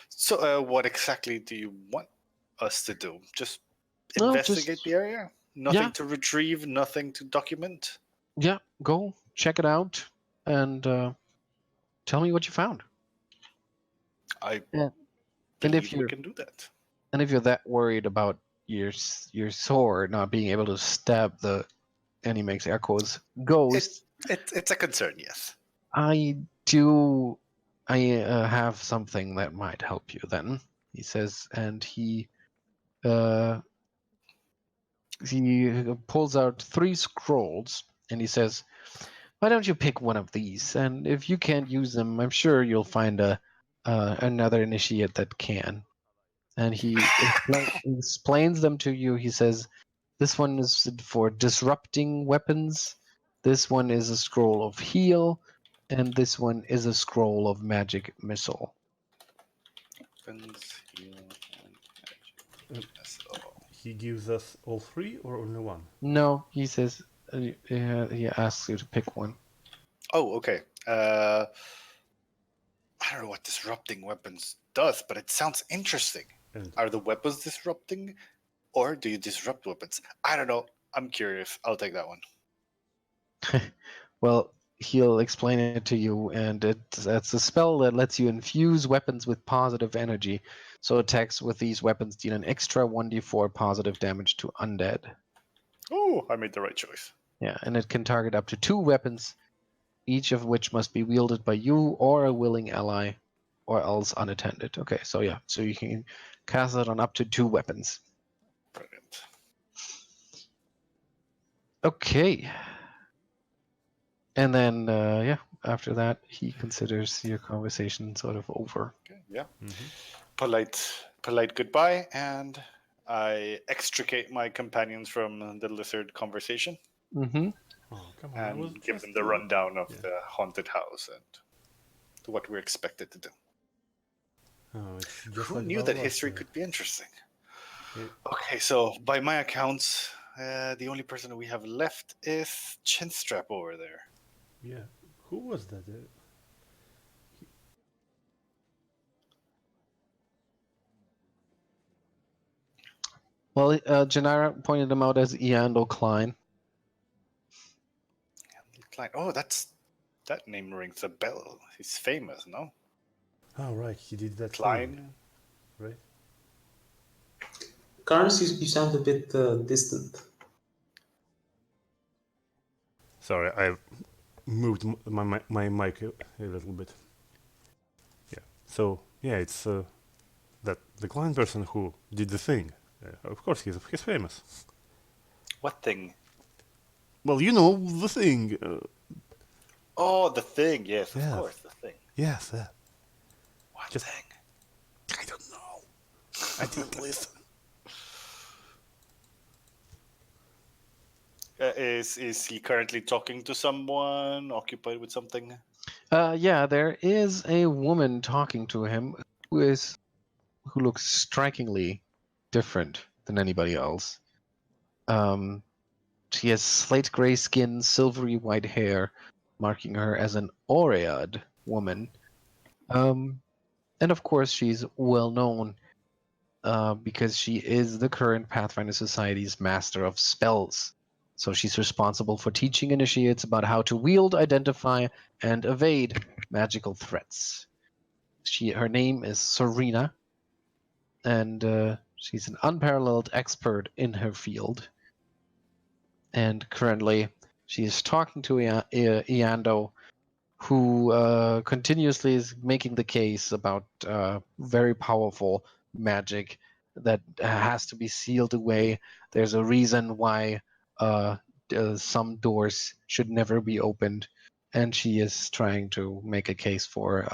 So, what exactly do you want us to do? Just No, investigate just, the area? yeah, Nothing to retrieve, nothing to document? yeah, go check it out and tell me what you found. I Yeah. And if believe we you're can do that. that worried about your sword not being able to stab the, and he makes echoes, It, ghost, it's a concern, yes. I do. I have something that might help you. Then he says, and uh, he pulls out 3 scrolls, and he says, "Why don't you pick one of these? And if you can't use them, I'm sure you'll find another initiate that can." And he explains them to you. He says, "This one is for disrupting weapons. This one is a scroll of heal, and this one is a scroll of magic missile." Weapons, heal, and Uh, magic. So, he gives us all three or only one? No, he says, he asks you to pick one. oh, okay. I don't know what disrupting weapons does, but it sounds interesting. And Are the weapons disrupting, or do you disrupt weapons? I don't know. I'm curious. I'll take that one. Well, he'll explain it to you, and it's a spell that lets you infuse weapons with positive energy. So attacks with these weapons deal an extra 1d4 positive damage to undead. Oh, I made the right choice. Yeah, and it can target up to 2 weapons, each of which must be wielded by you or a willing ally, or else unattended. Okay, so yeah, so you can cast it on up to 2 weapons. Brilliant. Okay. And then, after that, he considers your conversation sort of over. Okay, yeah. Polite goodbye, and I extricate my companions from the lizard conversation Mm-hmm. oh, come on! I was and give just them the rundown of yeah. the haunted house and what we're expected to do. Oh, it's just Who like knew that Valor, history could be interesting? Yeah. Okay, so by my accounts, the only person we have left is Chinstrap over there. Yeah. Who was that? Well, Janara pointed him out as Iando Klein. Klein. Oh, that name rings a bell. He's famous, no? Oh, right, he did that thing, Klein. right? Carnes, you sound a bit distant. Sorry, I moved my mic a little bit. Yeah. So yeah, it's that the Klein person who did the thing. Of course, he's famous. What thing? Well, you know the thing. Oh, the thing. Yes, of Yes. course, the thing. Yes, that. What Just- thing? I don't know. I didn't listen. Is he currently talking to someone? Occupied with something? Yeah, there is a woman talking to him who looks strikingly different than anybody else. She has slate gray skin, silvery white hair, marking her as an Oread woman. And of course, she's well known because she is the current Pathfinder Society's Master of Spells. So she's responsible for teaching initiates about how to wield, identify, and evade magical threats. Her name is Serena, and she's an unparalleled expert in her field. And currently, she is talking to Iando, who continuously is making the case about very powerful magic that has to be sealed away. There's a reason why some doors should never be opened, and she is trying to make a case for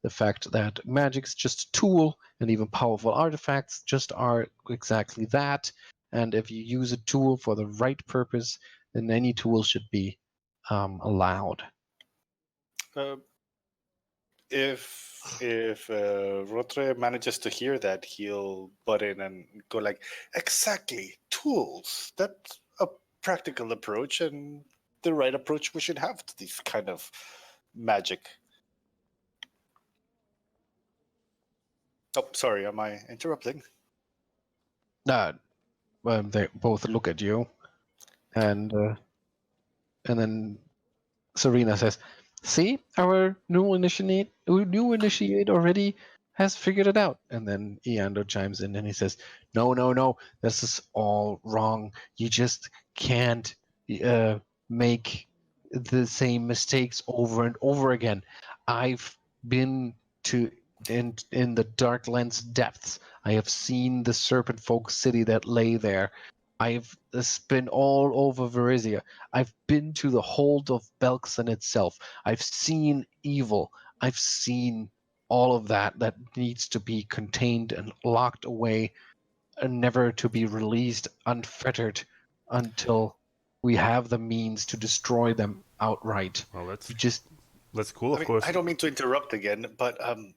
the fact that magic's just a tool, and even powerful artifacts just are exactly that. And if you use a tool for the right purpose, then any tool should be allowed. Uh, if Rotre manages to hear that, he'll butt in and go like, "Exactly, tools. That's a practical approach and the right approach we should have to this kind of magic." Oh, sorry, am I interrupting? They both look at you, and then Serena says, "See, our new initiate already has figured it out." And then Eando chimes in and he says, "No, no, no, this is all wrong. You just can't uh, make the same mistakes over and over again. I've been to in the Darklands depths. I have seen the Serpent Folk city that lay there. I've been all over Varizia. I've been to the hold of Belkson itself. I've seen evil. I've seen all of that needs to be contained and locked away and never to be released unfettered until we have the means to destroy them outright. Well, You just that's cool, I of mean, course. I don't mean to interrupt again, but I mean,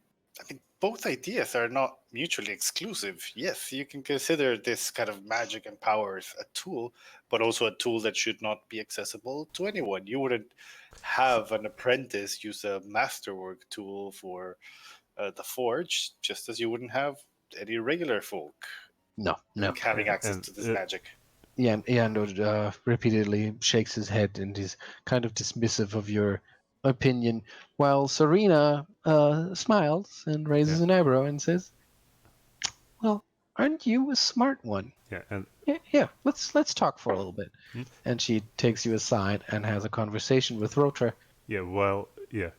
both ideas are not mutually exclusive. Yes, you can consider this kind of magic and powers a tool, but also a tool that should not be accessible to anyone. You wouldn't have an apprentice use a masterwork tool for the forge, just as you wouldn't have any regular folk no. having access And to this magic. Yeah, Eando repeatedly shakes his head and is kind of dismissive of your opinion, while Serena smiles and raises an eyebrow and says, "Well, aren't you a smart one? yeah, and Yeah, let's talk for a little bit." Hmm? And she takes you aside and has a conversation with Rotre. yeah, well, yeah.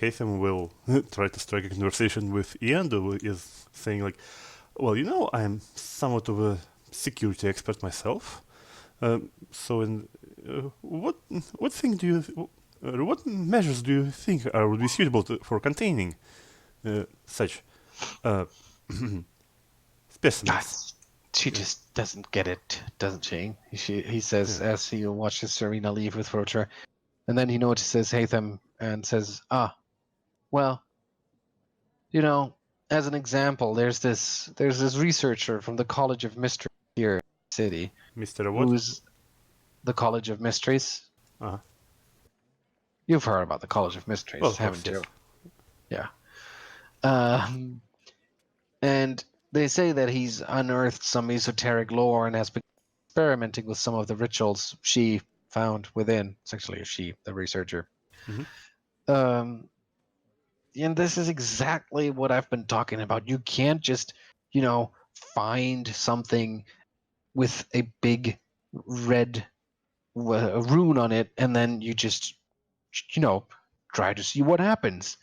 Haytham will try to strike a conversation with Iando, who is saying like, well, you know, I'm somewhat of a security expert myself. So, what thing do you, what measures do you think would be suitable for containing such uh, specimens? She just doesn't get it, doesn't she? He says Yeah. as he watches Serena leave with Rotre, and then he notices Haytham and says, well, you know, as an example, there's this researcher from the College of Mysteries here in the city, Mr. What? who's the College of Mysteries. Uh-huh. You've heard about the College of Well, Mysteries, of course, haven't you? yes. Yeah. And they say that he's unearthed some esoteric lore and has been experimenting with some of the rituals she found within. It's actually she, the researcher. Mhm. Um, And this is exactly what I've been talking about. You can't just, find something with a big red rune on it and then you just, try to see what happens.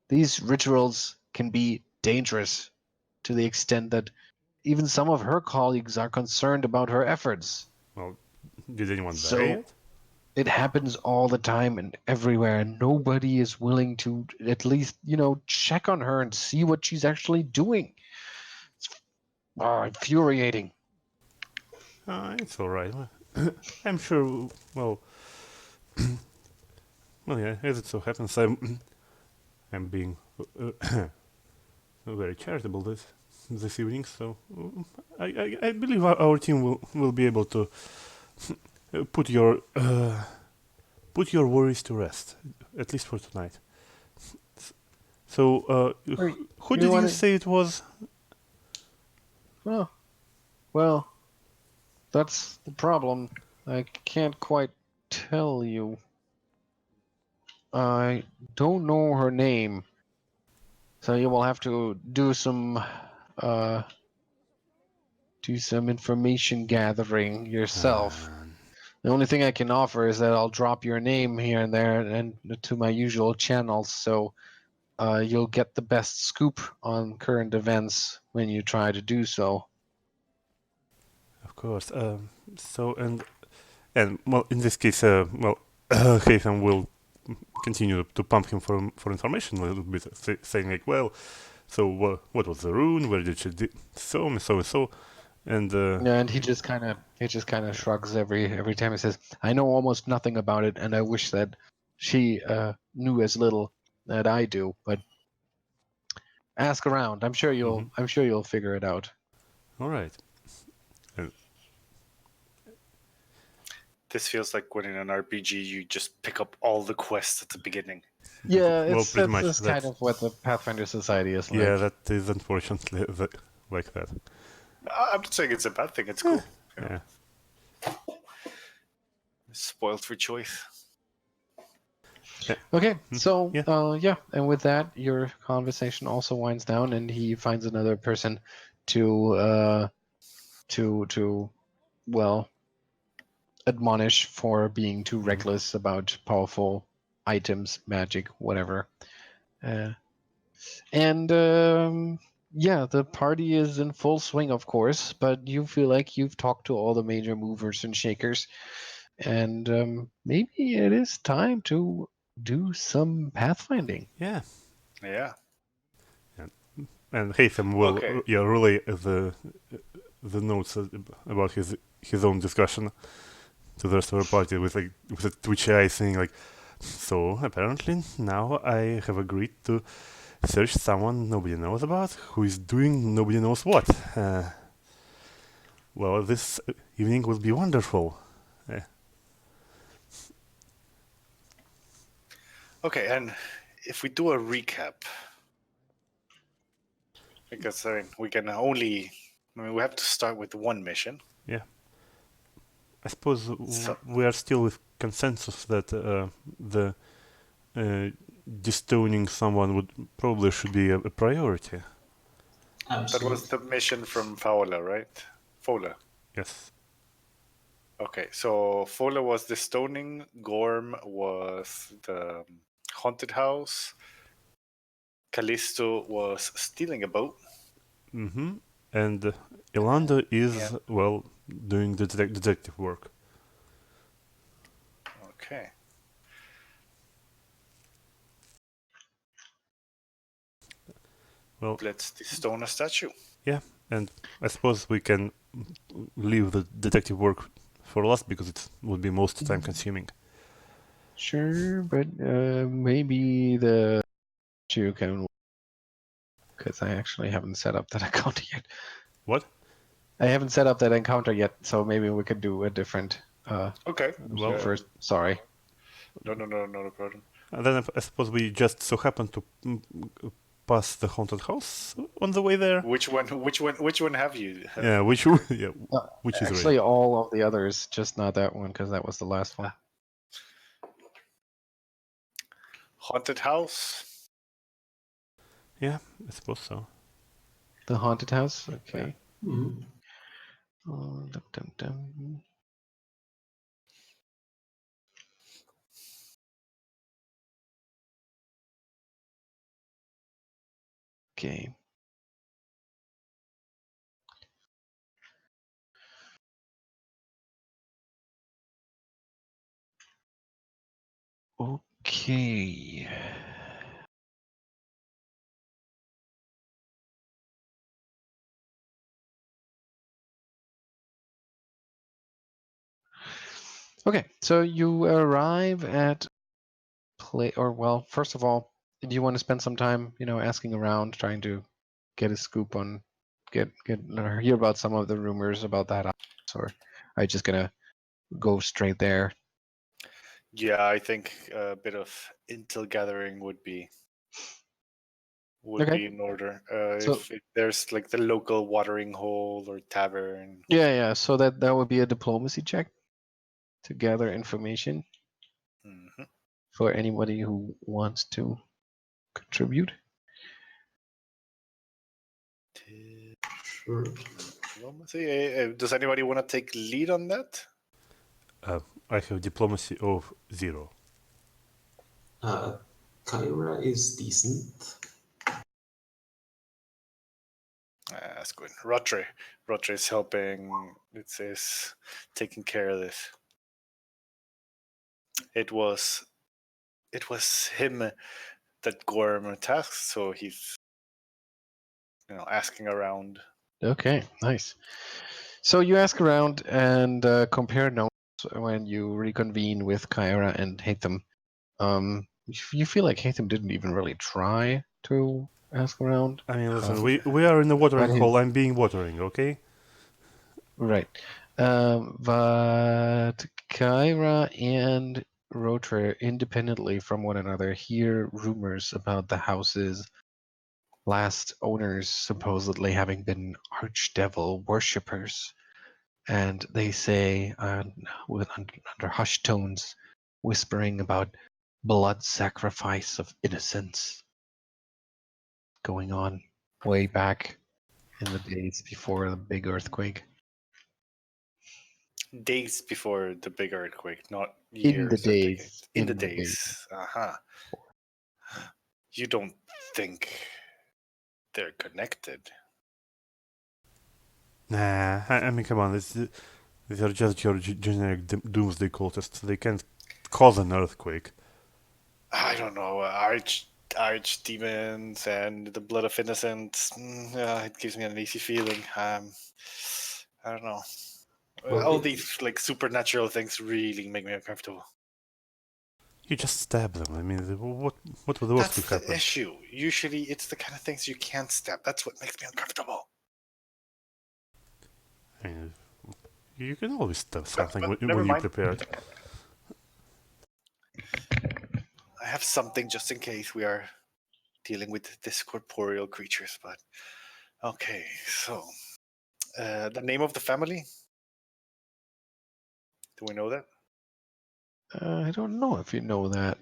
These rituals can be dangerous to the extent that even some of her colleagues are concerned about her efforts. Well, did anyone die So yet? it happens all the time and everywhere, and nobody is willing to at least, check on her and see what she's actually doing. It's infuriating. It's all right. I'm sure. Well, well, yeah. As it so happens, I'm being very charitable this evening. So I believe our team will be able to put your worries to rest, at least for tonight. So, Wait, who you did you wanna- say it was? Oh, well, that's the problem. I can't quite tell you. I don't know her name, so you will have to do some information gathering yourself. The only thing I can offer is that I'll drop your name here and there and to my usual channels, so you'll get the best scoop on current events when you try to do so. Of course. So and well, in this case, Haytham will continue to pump him for information a little bit, saying like, well, so what was the rune? Where did she so and so and so? And Yeah, and he just kind of shrugs every time he says, "I know almost nothing about it, and I wish that she knew as little that I do." But ask around. I'm sure you'll figure it out. all right. This feels like when in an RPG you just pick up all the quests at the beginning. Yeah, Well, it's pretty much. that's kind of what the Pathfinder Society is like. Yeah, that is unfortunately like that. I'm not saying it's a bad thing. It's cool. Yeah. Spoiled for choice. Okay, so yeah. and with that, your conversation also winds down, and he finds another person to well admonish for being too reckless about powerful items, magic, whatever. And yeah, the party is in full swing, of course, but you feel like you've talked to all the major movers and shakers, and maybe it is time to do some pathfinding. Yeah. Yeah. And Haytham will Okay. relay the notes about his own discussion to the rest of the party with a twitchy eye, saying like, so apparently now I have agreed to search someone nobody knows about who is doing nobody knows what. Well, this evening will be wonderful. Okay, and if we do a recap, because we can only, we have to start with one mission. Yeah. I suppose we are still with consensus that the destoning someone probably should be a priority. That was the mission from Fowler, right? Fowler. Yes. Okay, so Fowler was the stoning, Gorm was the haunted house, Callisto was stealing a boat. Mm-hmm. And Ilanda is, well, doing the detective work. Okay. Well, let's destone a statue. Yeah, and I suppose we can leave the detective work for last because it would be most time consuming. Sure, but maybe the two can, because I actually haven't set up that encounter yet. What? I haven't set up that encounter yet, so maybe we could do a different. Okay. Well, first, sorry. No, not a problem. And then I suppose we just so happen to pass the haunted house on the way there. Which one have you? Yeah, which yeah, which is Actually, right. all of the others, just not that one, because that was the last one. Haunted house. Yeah, I suppose so. The haunted house? Okay. Hmm. Dum, dum, dum. Okay. Okay. Okay, so you arrive at first of all, do you want to spend some time, asking around, trying to get a scoop on, hear about some of the rumors about that house, or are you just gonna go straight there? Yeah, I think a bit of intel gathering would be Okay. in order. So If there's like the local watering hole or tavern. yeah. So that would be a diplomacy check to gather information Mhm. for anybody who wants to contribute. Sure. Diplomacy. Does anybody want to take lead on that? I have diplomacy of 0. Kyra is decent. That's good. Rotre is helping. It says taking care of this. It was him that Gorm tasked, so he's asking around. Okay, nice. So you ask around and compare notes when you reconvene with Kyra and Haytham. You feel like Haytham didn't even really try to ask around. I mean, listen, we are in the watering But hole. I'm being watering, okay? right. But Kyra and Rotre, independently from one another, hear rumors about the house's last owners supposedly having been archdevil worshippers. And they say, under hushed tones, whispering about blood sacrifice of innocents going on way back in the days before the big earthquake. Days before the big earthquake, not In the years or days. decades. In the In the days. days. Uh-huh. You don't think they're connected? Nah, I mean, come on. These are just your generic doomsday cultists. They can't cause an earthquake. I don't know. Arch demons and the blood of innocents. Yeah, it gives me an uneasy feeling. I don't know. Well, All these like supernatural things really make me uncomfortable. You just stab them. I mean, what the worst That's could the happen? issue. Usually, it's the kind of things you can't stab. That's what makes me uncomfortable. I mean, you can always stab something But when never you're mind. prepared. I have something just in case we are dealing with this corporeal creatures. But okay, so the name of the family. Do we know that? I don't know if you know that.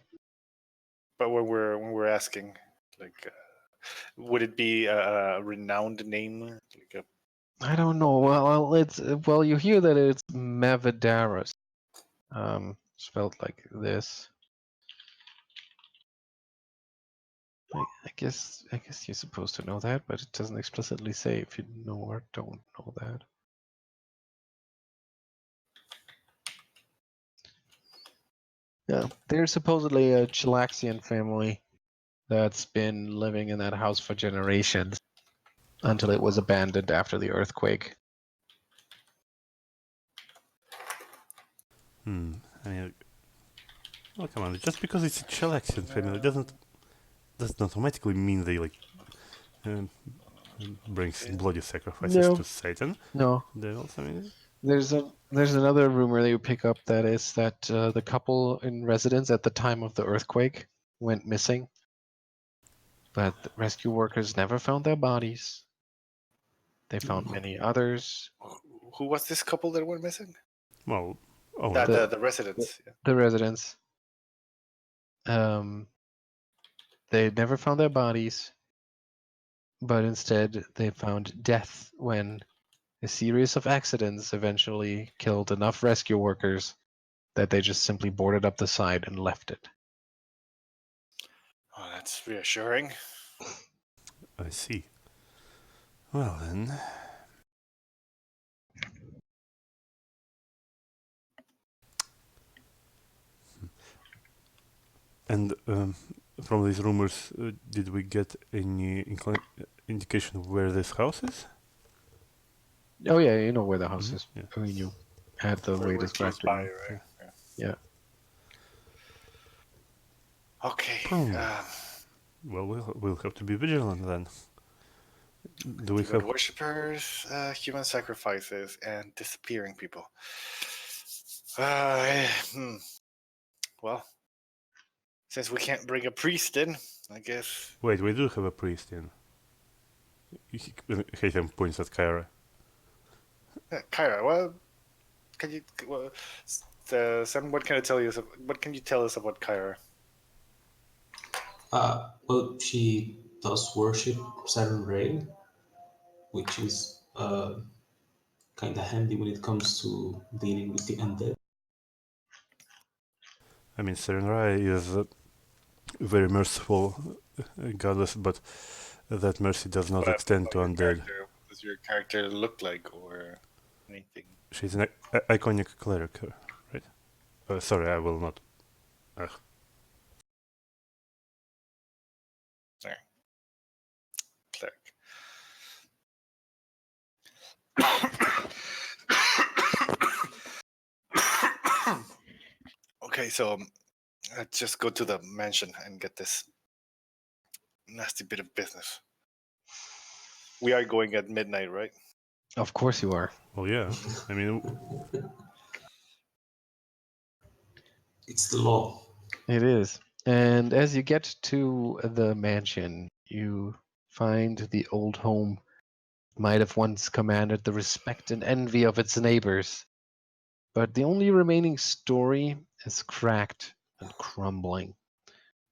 But when we're asking, like, would it be a renowned name? Like I don't know. Well, you hear that it's Mavadaris, spelled like this. I guess you're supposed to know that, but it doesn't explicitly say if you know or don't know that. Yeah, they're supposedly a Chilaxian family that's been living in that house for generations until it was abandoned after the earthquake. I mean, oh come on! Just because it's a Chilaxian family doesn't automatically mean they um, brings bloody sacrifices No, to Satan. no. Devils. I mean, There's another rumor that you pick up that is that the couple in residence at the time of the earthquake went missing, but the rescue workers never found their bodies. They found many others. who was this couple that went missing? well, oh, That The the residents. Yeah. the residents. Um, they never found their bodies. but instead they found death when a series of accidents eventually killed enough rescue workers that they just simply boarded up the site and left it. Oh, that's reassuring. I see. Well then. And from these rumors, did we get any indication of where this house is? Oh yeah, you know where the house is. Yeah. We knew. Had the way We're close described to by, you. right? Yeah. Okay. Well, we'll have to be vigilant then. Do we Demon have? worshippers, human sacrifices, and disappearing people. Well, since we can't bring a priest in, I guess. Wait, we do have a priest in. Haytham points at Kyra. Kyra, well, can you? Well, Sam, what can I tell you? What can you tell us about Kyra? Well, she does worship Saturn Ray, which is kind of handy when it comes to dealing with the undead. I mean, Serenrai is a very merciful goddess, but that mercy does not What extend to undead. What does your character look like, or anything? She's an iconic cleric, right? Sorry, I will not. Sorry, cleric. Okay, so let's just go to the mansion and get this nasty bit of business. We are going at midnight, right? Of course you are. Well, yeah. I mean, It's the law. It is. And as you get to the mansion, you find the old home might have once commanded the respect and envy of its neighbors. But the only remaining story is cracked and crumbling.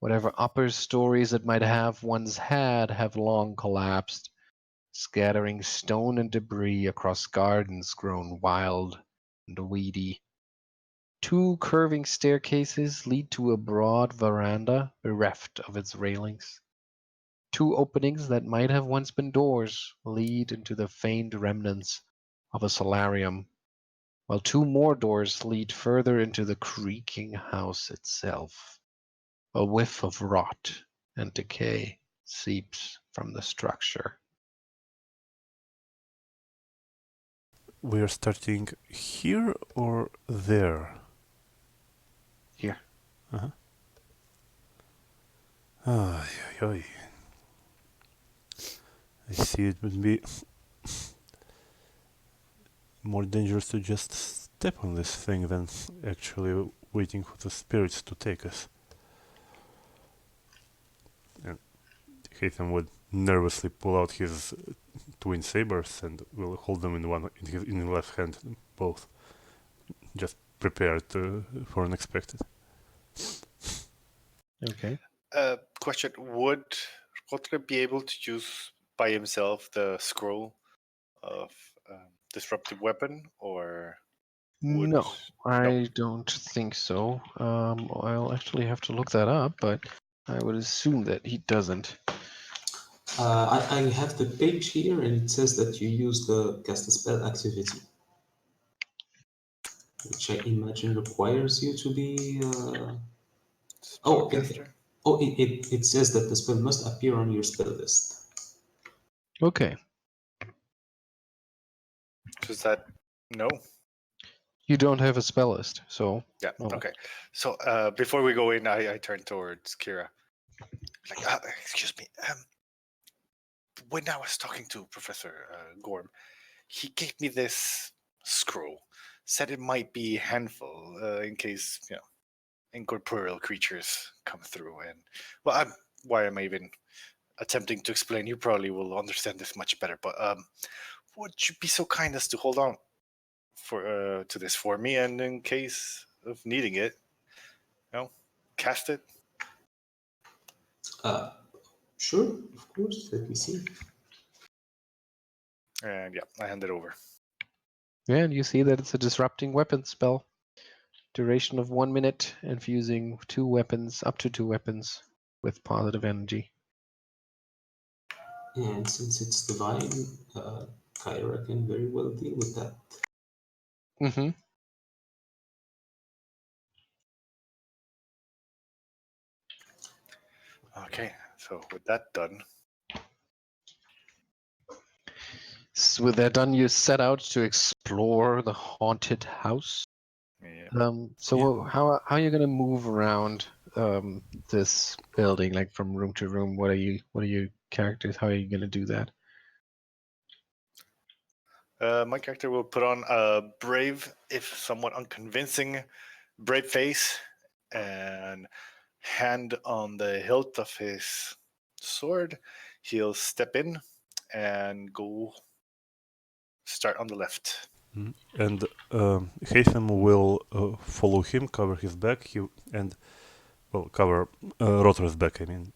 Whatever upper stories it might have once had have long collapsed, scattering stone and debris across gardens grown wild and weedy. Two curving staircases lead to a broad veranda bereft of its railings. Two openings that might have once been doors lead into the faint remnants of a solarium, while two more doors lead further into the creaking house itself. A whiff of rot and decay seeps from the structure. we are starting here or there? Here. Uh-huh. Ay, ay, ay. I see it would be more dangerous to just step on this thing than actually waiting for the spirits to take us. And Haytham would nervously pull out his twin sabers and will hold them in his left hand, both, just prepared for unexpected. Okay. Question: would Rotre be able to use by himself the scroll of disruptive weapon, or would No, I don't think so. I'll actually have to look that up, but I would assume that he doesn't. I have the page here, and it says that you use the cast a spell activity, which I imagine requires you to be. spellcaster? It says that the spell must appear on your spell list. Okay. Does that no? You don't have a spell list, so Yeah. no. Okay. So before we go in, I turn towards Kyra. Like, excuse me. When I was talking to Professor Gorm, he gave me this scroll. Said it might be handful in case incorporeal creatures come through. And well, why am I even attempting to explain? You probably will understand this much better. But would you be so kind as to hold on for to this for me, and in case of needing it, cast it. Sure, of course. Let me see. And yeah, I hand it over. Yeah, and you see that it's a disrupting weapon spell. Duration of 1 minute, infusing 2 weapons, up to 2 weapons, with positive energy. And since it's divine, Kyra can very well deal with that. Mm-hmm. Okay, so with that done, So with that done, you set out to explore the haunted house. yeah. How are you gonna move around this building, like from room to room? What are your characters? How are you gonna do that? My character will put on a brave, if somewhat unconvincing, brave face and hand on the hilt of his sword. He'll step in and go start on the left. And Haytham will follow him, cover his back, cover Rotre's back, I mean,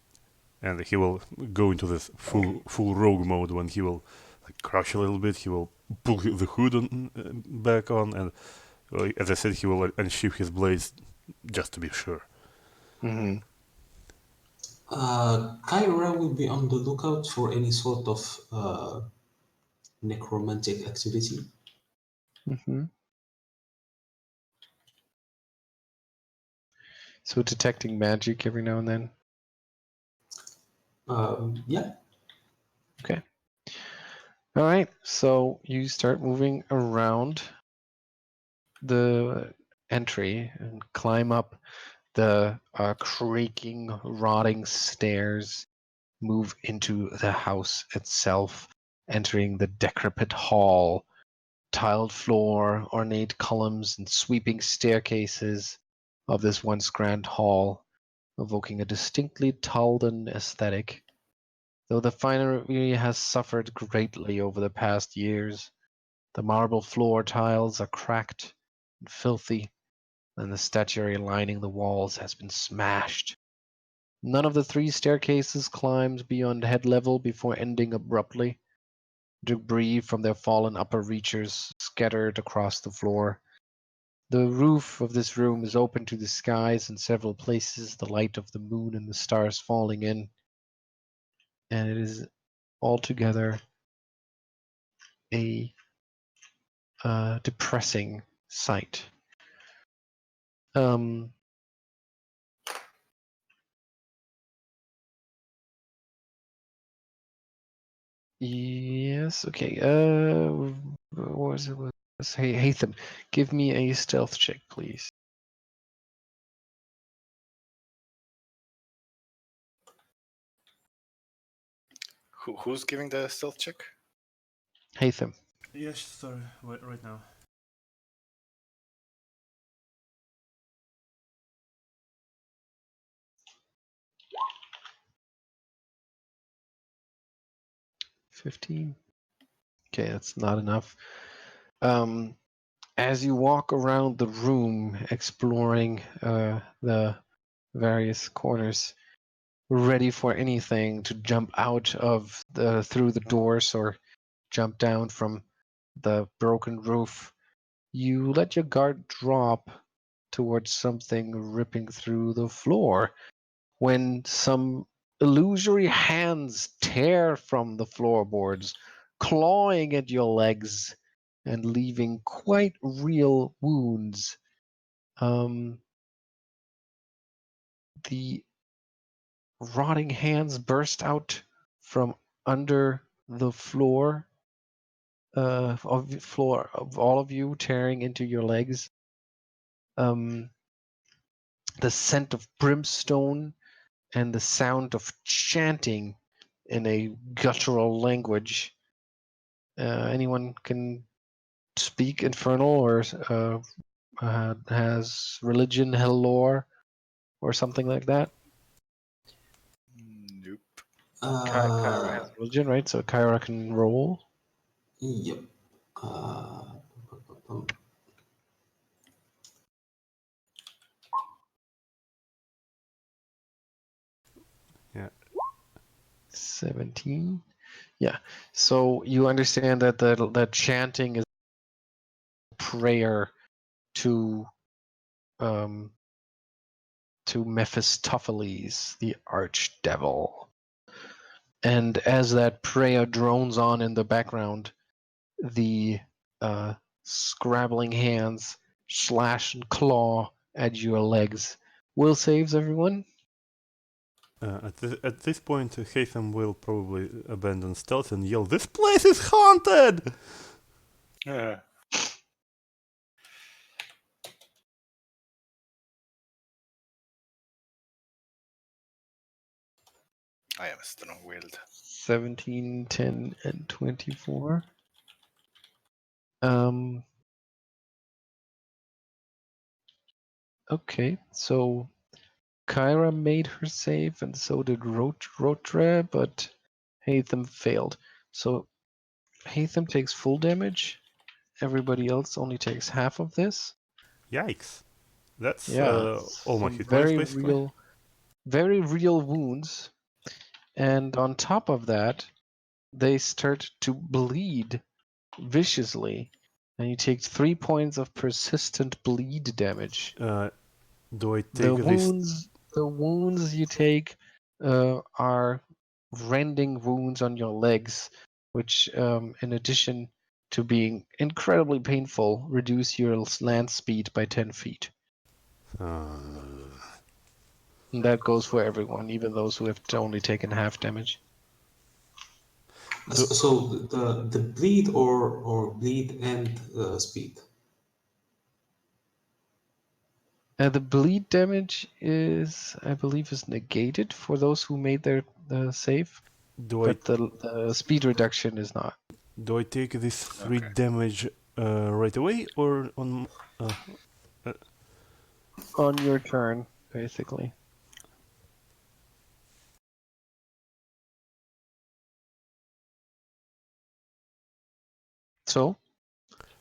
and he will go into this full rogue mode when he will like crouch a little bit. He will pull the hood back on, and as I said, he will unsheath his blades just to be sure. Mm-hmm. Kyra will be on the lookout for any sort of necromantic activity. Mm-hmm. So detecting magic every now and then. Yeah. Okay. All right. So you start moving around the entry and climb up the creaking, rotting stairs. Move into the house itself, entering the decrepit hall, tiled floor, ornate columns, and sweeping staircases of this once grand hall, evoking a distinctly Taldan aesthetic. Though the finery has suffered greatly over the past years, the marble floor tiles are cracked and filthy, and the statuary lining the walls has been smashed. None of the 3 staircases climbs beyond head level before ending abruptly. Debris from their fallen upper reaches scattered across the floor. The roof of this room is open to the skies in several places, the light of the moon and the stars falling in, and it is altogether a depressing sight. Yes, okay. What was it? Hey, Haytham, give me a stealth check, please. Who's giving the stealth check? Haytham. Yes, sorry, right now. 15. Okay, that's not enough. As you walk around the room, exploring the various corners, ready for anything to jump out of through the doors or jump down from the broken roof, you let your guard drop towards something ripping through the floor when some illusory hands tear from the floorboards, clawing at your legs and leaving quite real wounds. The rotting hands burst out from under the floor of all of you, tearing into your legs. The scent of brimstone and the sound of chanting in a guttural language. Anyone can speak Infernal or has religion, hell lore, or something like that. Nope. Kyra has religion, right? So Kyra can roll. Yep. 17. Yeah. So you understand that that chanting is prayer to Mephistopheles, the archdevil. And as that prayer drones on in the background, the scrabbling hands slash and claw at your legs. Will saves, everyone? At this point, Haytham will probably abandon stealth and yell, "This place is haunted!" Yeah. I am a strong willed. 17, 10, and 24. Okay, so Kyra made her save, and so did Rotre, but Haytham failed. So Haytham takes full damage. Everybody else only takes half of this. Yikes. That's Yeah, all my some hit points, very basically. real wounds. And on top of that, they start to bleed viciously. And you take 3 points of persistent bleed damage. Do I The take this? wounds you take are rending wounds on your legs, which, in addition to being incredibly painful, reduce your land speed by 10 feet. And that goes for everyone, even those who have only taken half damage. So the bleed or bleed and speed. The bleed damage is, I believe, is negated for those who made their save, Do I but the speed reduction is not. do I take this 3 Okay. damage right away or on? On your turn, basically. So,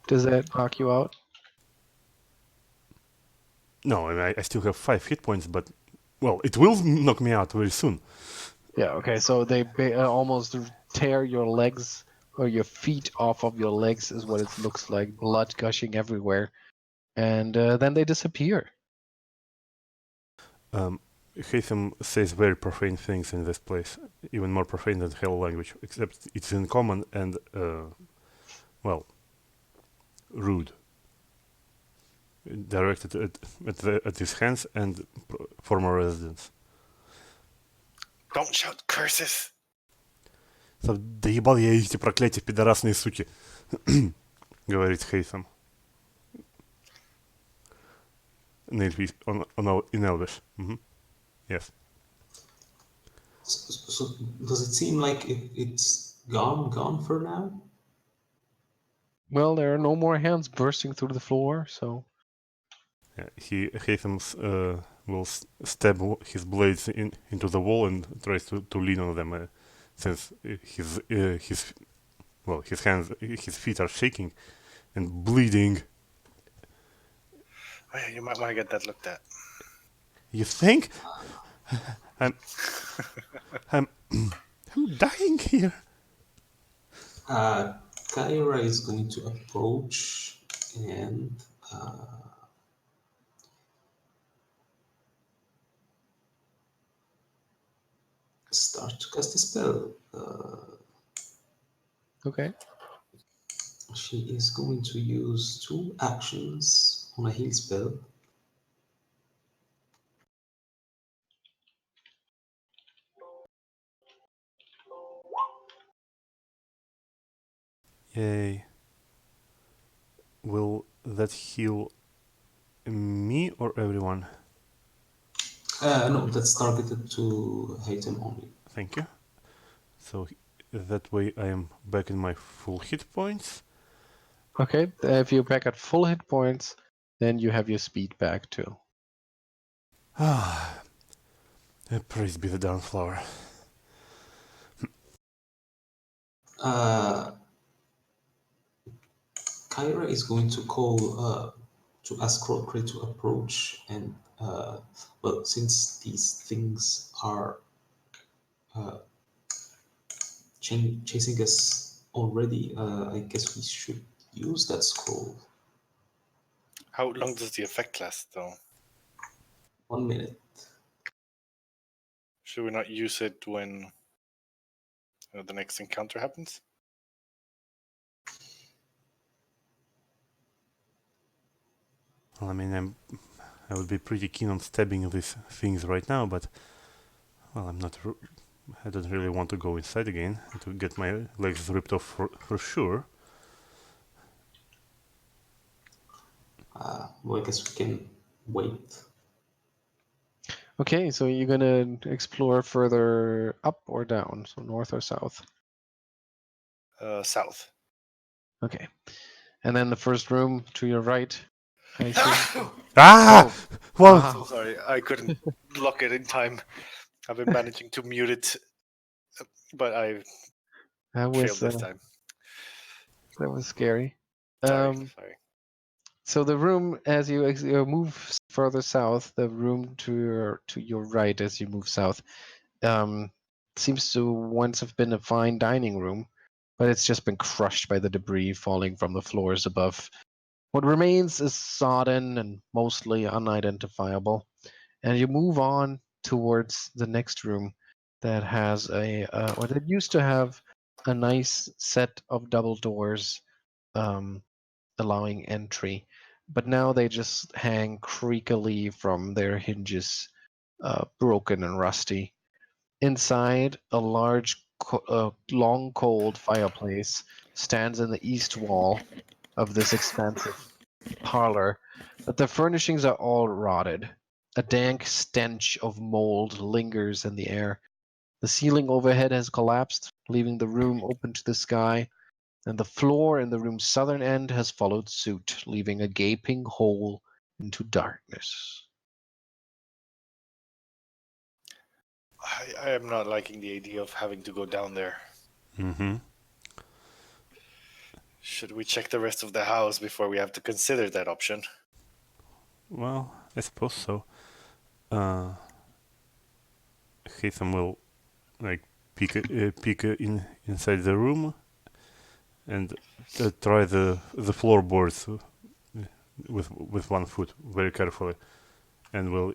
does that knock you out? No, I still have 5 hit points, but well, it will knock me out very soon. Yeah, okay, so they almost tear your legs or your feet off of your legs, is what it looks like, blood gushing everywhere. And then they disappear. Haytham says very profane things in this place, even more profane than hell language, except it's in common and, well, rude. Directed at his hands and former residents. Don't shout curses. Доебал я эти проклятия пидорасные суки, говорит Haytham. In Elvish. Yes. So does it seem like it's gone for now? Well, there are no more hands bursting through the floor, so... Haytham will stab his blades into the wall and tries to lean on them, since his hands, his feet are shaking and bleeding. Oh, yeah, you might want to get that looked at. You think? I'm dying here. Kyra is going to approach and start to cast a spell. Okay. She is going to use 2 actions on a heal spell. Yay. Will that heal me or everyone? No, that's targeted to Haytham only. Thank you. So that way I am back in my full hit points. Okay, if you're back at full hit points, then you have your speed back too. Praise be the Dawnflower. Kyra is going to call to ask Rotre to approach and well, since these things are chasing us already. I guess we should use that scroll. How long does the effect last, though? 1 minute. Should we not use it when the next encounter happens? Well, I mean, I would be pretty keen on stabbing these things right now, but well, I don't really want to go inside again to get my legs ripped off for sure. Well, I guess we can wait. Okay, so you're gonna explore further up or down, so north or south. South. Okay, and then the first room to your right, I assume. Ah! Oh, Well, wow. So sorry, I couldn't block it in time. I've been managing to mute it, but I That failed was this time. scary. Sorry. So the room, as you move further south, the room to your right as you move south, seems to once have been a fine dining room, but it's just been crushed by the debris falling from the floors above. What remains is sodden and mostly unidentifiable, and you move on towards the next room that has or that used to have a nice set of double doors, allowing entry, but now they just hang creakily from their hinges, broken and rusty. Inside, a large, long cold fireplace stands in the east wall of this expansive parlor, but the furnishings are all rotted. A dank stench of mold lingers in the air. The ceiling overhead has collapsed, leaving the room open to the sky, and the floor in the room's southern end has followed suit, leaving a gaping hole into darkness. I am not liking the idea of having to go down there. mm-hmm. Should we check the rest of the house before we have to consider that option? Well, I suppose so. Haytham will like peek inside the room and try the floorboards with one foot very carefully, and will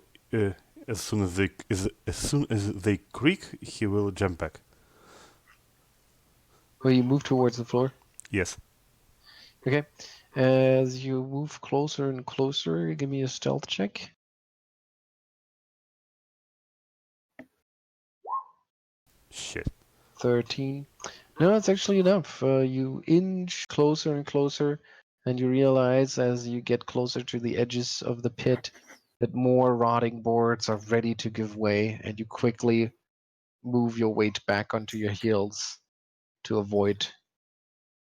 as soon as they creak, he will jump back. Will you move towards the floor? Yes. Okay. As you move closer and closer, give me a stealth check. Shit. 13. No, it's actually enough. You inch closer and closer, and you realize as you get closer to the edges of the pit that more rotting boards are ready to give way, and you quickly move your weight back onto your heels to avoid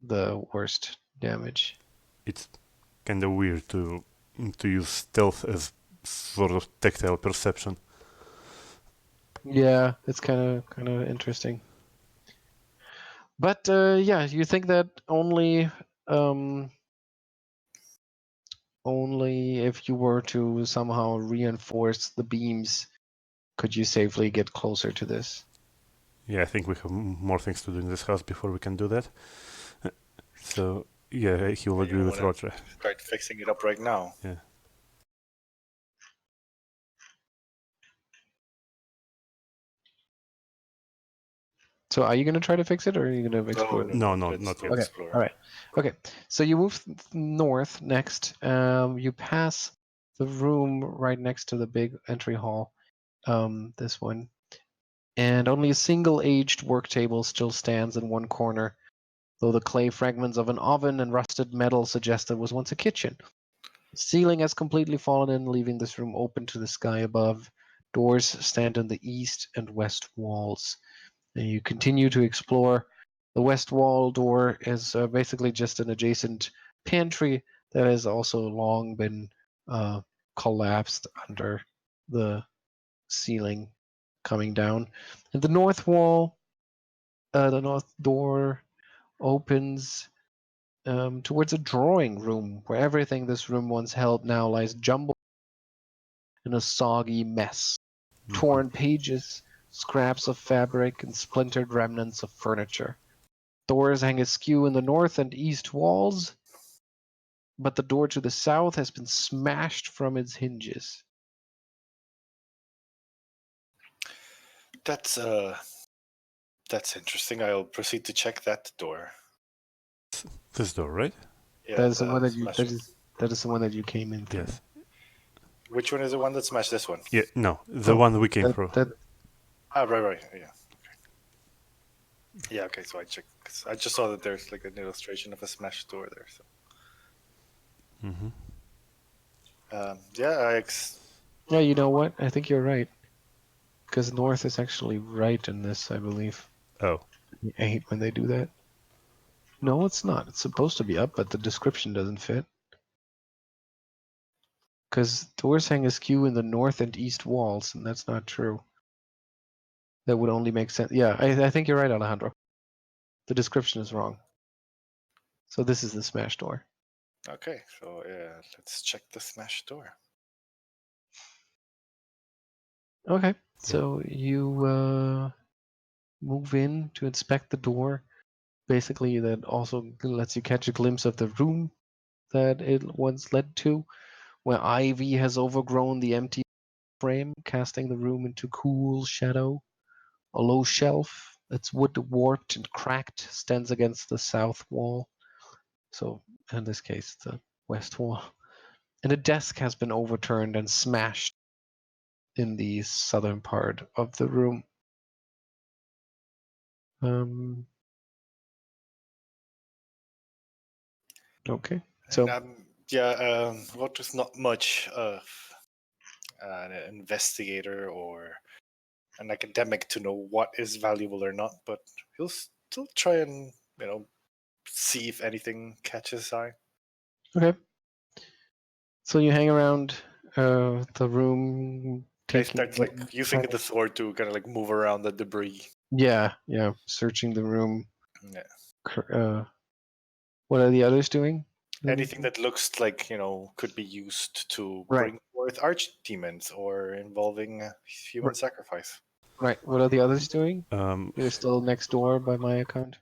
the worst damage. It's kind of weird to use stealth as sort of tactile perception. Yeah, it's kind of interesting. But yeah, you think that only if you were to somehow reinforce the beams could you safely get closer to this. Yeah, I think we have more things to do in this house before we can do that. So yeah, he will agree with Rotre. Start fixing it up right now. Yeah. So are you going to try to fix it, or are you going to explore? No, not yet. Okay. Explore. All right. Okay. So you move north next. You pass the room right next to the big entry hall. This one, and only a single aged work table still stands in one corner, though the clay fragments of an oven and rusted metal suggest it was once a kitchen. The ceiling has completely fallen in, leaving this room open to the sky above. Doors stand in the east and west walls. And you continue to explore. The west wall door is basically just an adjacent pantry that has also long been collapsed under the ceiling coming down. And the north wall, the north door opens towards a drawing room where everything this room once held now lies jumbled in a soggy mess. Torn pages, scraps of fabric, and splintered remnants of furniture. Doors hang askew in the north and east walls, but the door to the south has been smashed from its hinges. That's interesting. I'll proceed to check that door. This door, right? Yeah, That is the one that you smashed one. that is the one that you came in through. Yes. Which one is the one that smashed this one? Yeah, no, the Oh, one we came That, through. that Right. Yeah. Okay. Yeah. Okay. So I checked. 'Cause I just saw that there's like an illustration of a smashed door there. So. Mm-hmm. Yeah. yeah, you know what? I think you're right. Because north is actually right in this, I believe. Oh, I hate when they do that. No, it's not. It's supposed to be up, but the description doesn't fit. Because doors hang askew in the north and east walls, and that's not true. That would only make sense. Yeah, I think you're right, Alejandro. The description is wrong. So this is the smash door. Okay. So yeah, let's check the smashed door. Okay, so you move in to inspect the door. Basically, that also lets you catch a glimpse of the room that it once led to, where ivy has overgrown the empty frame, casting the room into cool shadow. A low shelf, its wood warped and cracked, stands against the south wall. So, in this case, the west wall. And a desk has been overturned and smashed in the southern part of the room. Okay. So, What was not much of an investigator or an academic to know what is valuable or not, but he'll still try and see if anything catches his eye. okay. So you hang around the room, I taking start like using the sword to kind of like move around the debris. yeah, searching the room. Yeah. What are the others doing? Anything that looks like could be used to Right. bring forth archdemons or involving human sacrifice. Right. What are the others doing? um, You're still next door by my account.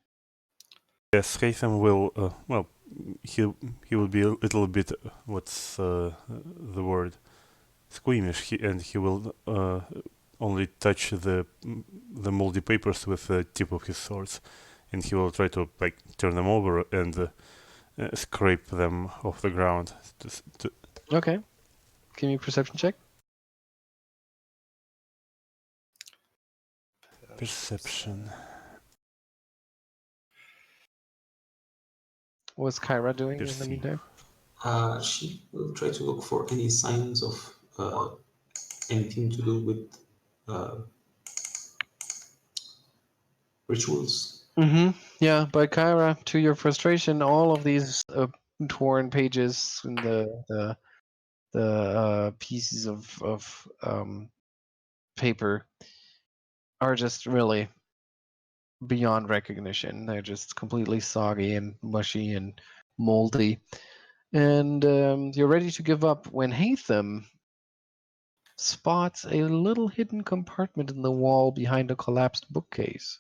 yes, Haytham will. He will be a little bit. What's the word? Squeamish. He will only touch the moldy papers with the tip of his swords, and he will try to like turn them over and scrape them off the ground. Okay. Give me a perception check. Perception. What's Kyra doing in the Perceive. meantime? She will try to look for any signs of anything to do with rituals. Mm-hmm. Yeah, but Kyra, to your frustration, all of these torn pages and the pieces of paper are just really beyond recognition. They're just completely soggy and mushy and moldy. And you're ready to give up when Haytham spots a little hidden compartment in the wall behind a collapsed bookcase.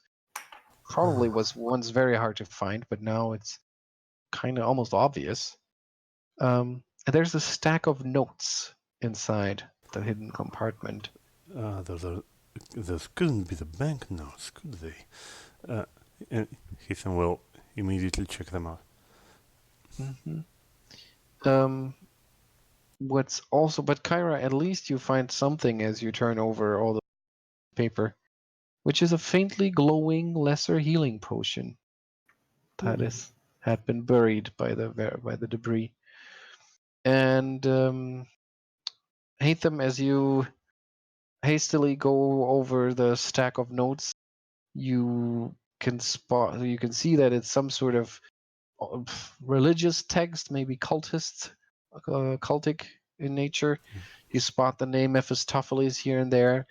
Probably was once very hard to find, but now it's kind of almost obvious. And there's a stack of notes inside the hidden compartment. Those couldn't be the banknotes, could they? And Haytham will immediately check them out. Mm-hmm. What's also, but Kyra, at least you find something as you turn over all the paper, which is a faintly glowing lesser healing potion that had been buried by the debris. And Haytham, as you hastily go over the stack of notes, you can see that it's some sort of religious text, maybe cultic in nature. You spot the name Mephistopheles here and there.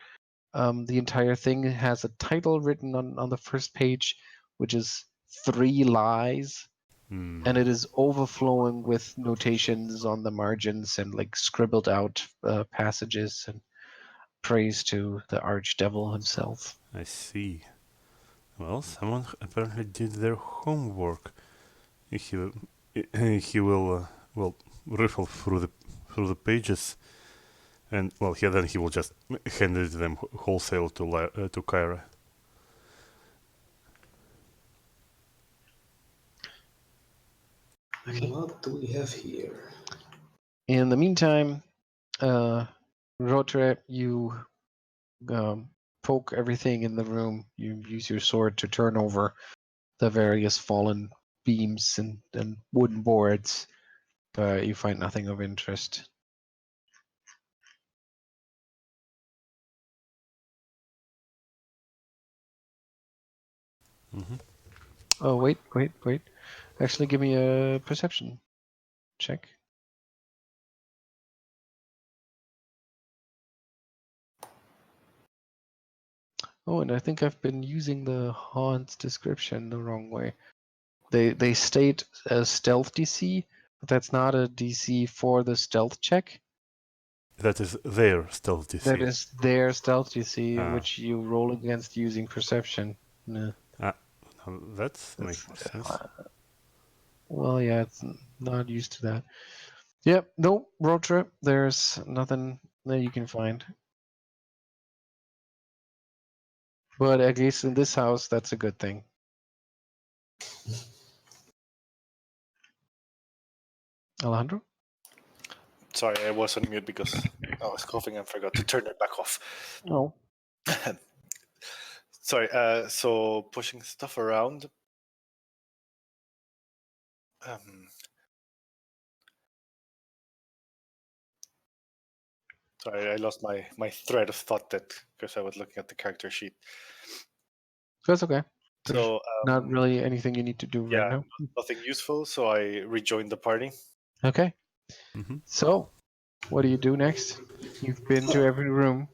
The entire thing has a title written on the first page, which is 3 Lies. And it is overflowing with notations on the margins and like scribbled out passages. And praise to the archdevil himself. I see. Well, someone apparently did their homework. He will riffle through the pages, and well, then he will just hand it them wholesale to Kyra. Okay. What do we have here? In the meantime, Rotre, you poke everything in the room. You use your sword to turn over the various fallen beams and wooden boards, but you find nothing of interest. Mm-hmm. Oh, wait. Actually, give me a perception check. Oh, and I think I've been using the haunt's description the wrong way. They state as stealth DC, but that's not a DC for the stealth check. That is their stealth DC. That is their stealth DC, Ah. which you roll against using perception. Nah, That makes more sense. well, yeah, it's not used to that. Yep, no, road trip. There's nothing that you can find. But at least in this house, that's a good thing. Alejandro? Sorry, I was on mute because I was coughing and forgot to turn it back off. No. Sorry, so pushing stuff around. Sorry, I lost my thread of thought because I was looking at the character sheet. That's okay. There's So not really anything you need to do right now. nothing useful. So I rejoined the party. Okay. Mm-hmm. So, what do you do next? You've been to every room.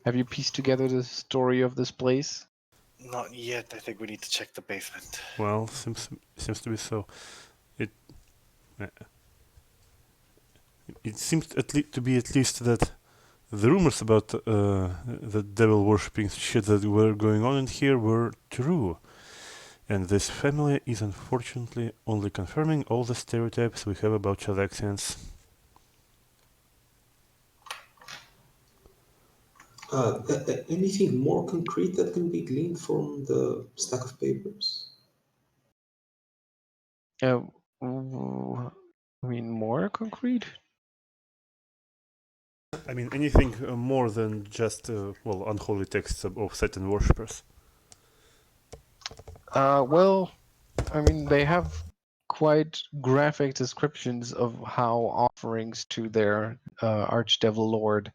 Have you pieced together the story of this place? Not yet. I think we need to check the basement. Well, seems to be so. It seems to be at least that the rumors about the devil worshipping shit that were going on in here were true. And this family is unfortunately only confirming all the stereotypes we have about Chalaxians. Anything more concrete that can be gleaned from the stack of papers? I mean, more concrete? I mean, anything more than just, unholy texts of Satan worshippers. Well, I mean, they have quite graphic descriptions of how offerings to their archdevil lord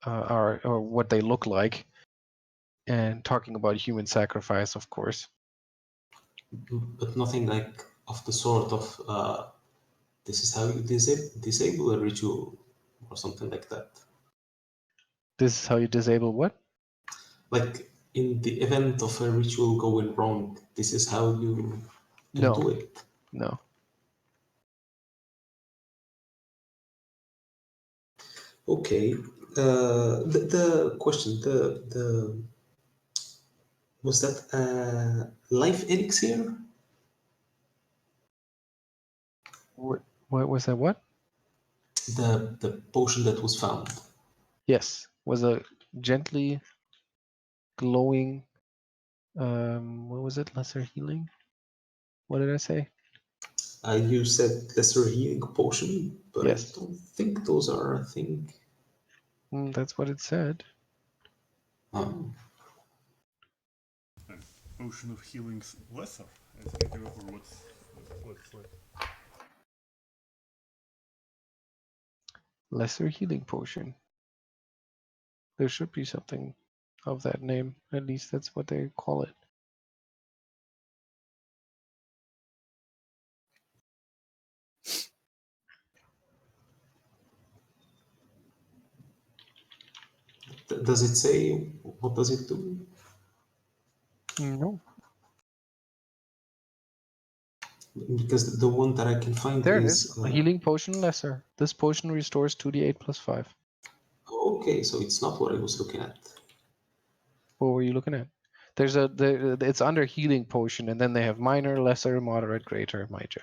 are, or what they look like, and talking about human sacrifice, of course. But nothing like of the sort of this is how you disable a ritual or something like that. This is how you disable what? Like in the event of a ritual going wrong, this is how you can do it. No. Okay. The question, the was that life elixir? What was that? What? The potion that was found. Yes, was a gently glowing. What was it? Lesser healing. What did I say? You said lesser healing potion, but Yes. I don't think those are a thing. That's what it said. Potion of healing's lesser. I think, or what's like. Lesser healing potion. There should be something of that name. At least that's what they call it. Does it say what does it do? No. Because the one that I can find There it is is. A healing potion lesser. This potion restores 2d8 plus 5. Okay, so it's not what I was looking at. What were you looking at? It's under healing potion, and then they have minor, lesser, moderate, greater, major.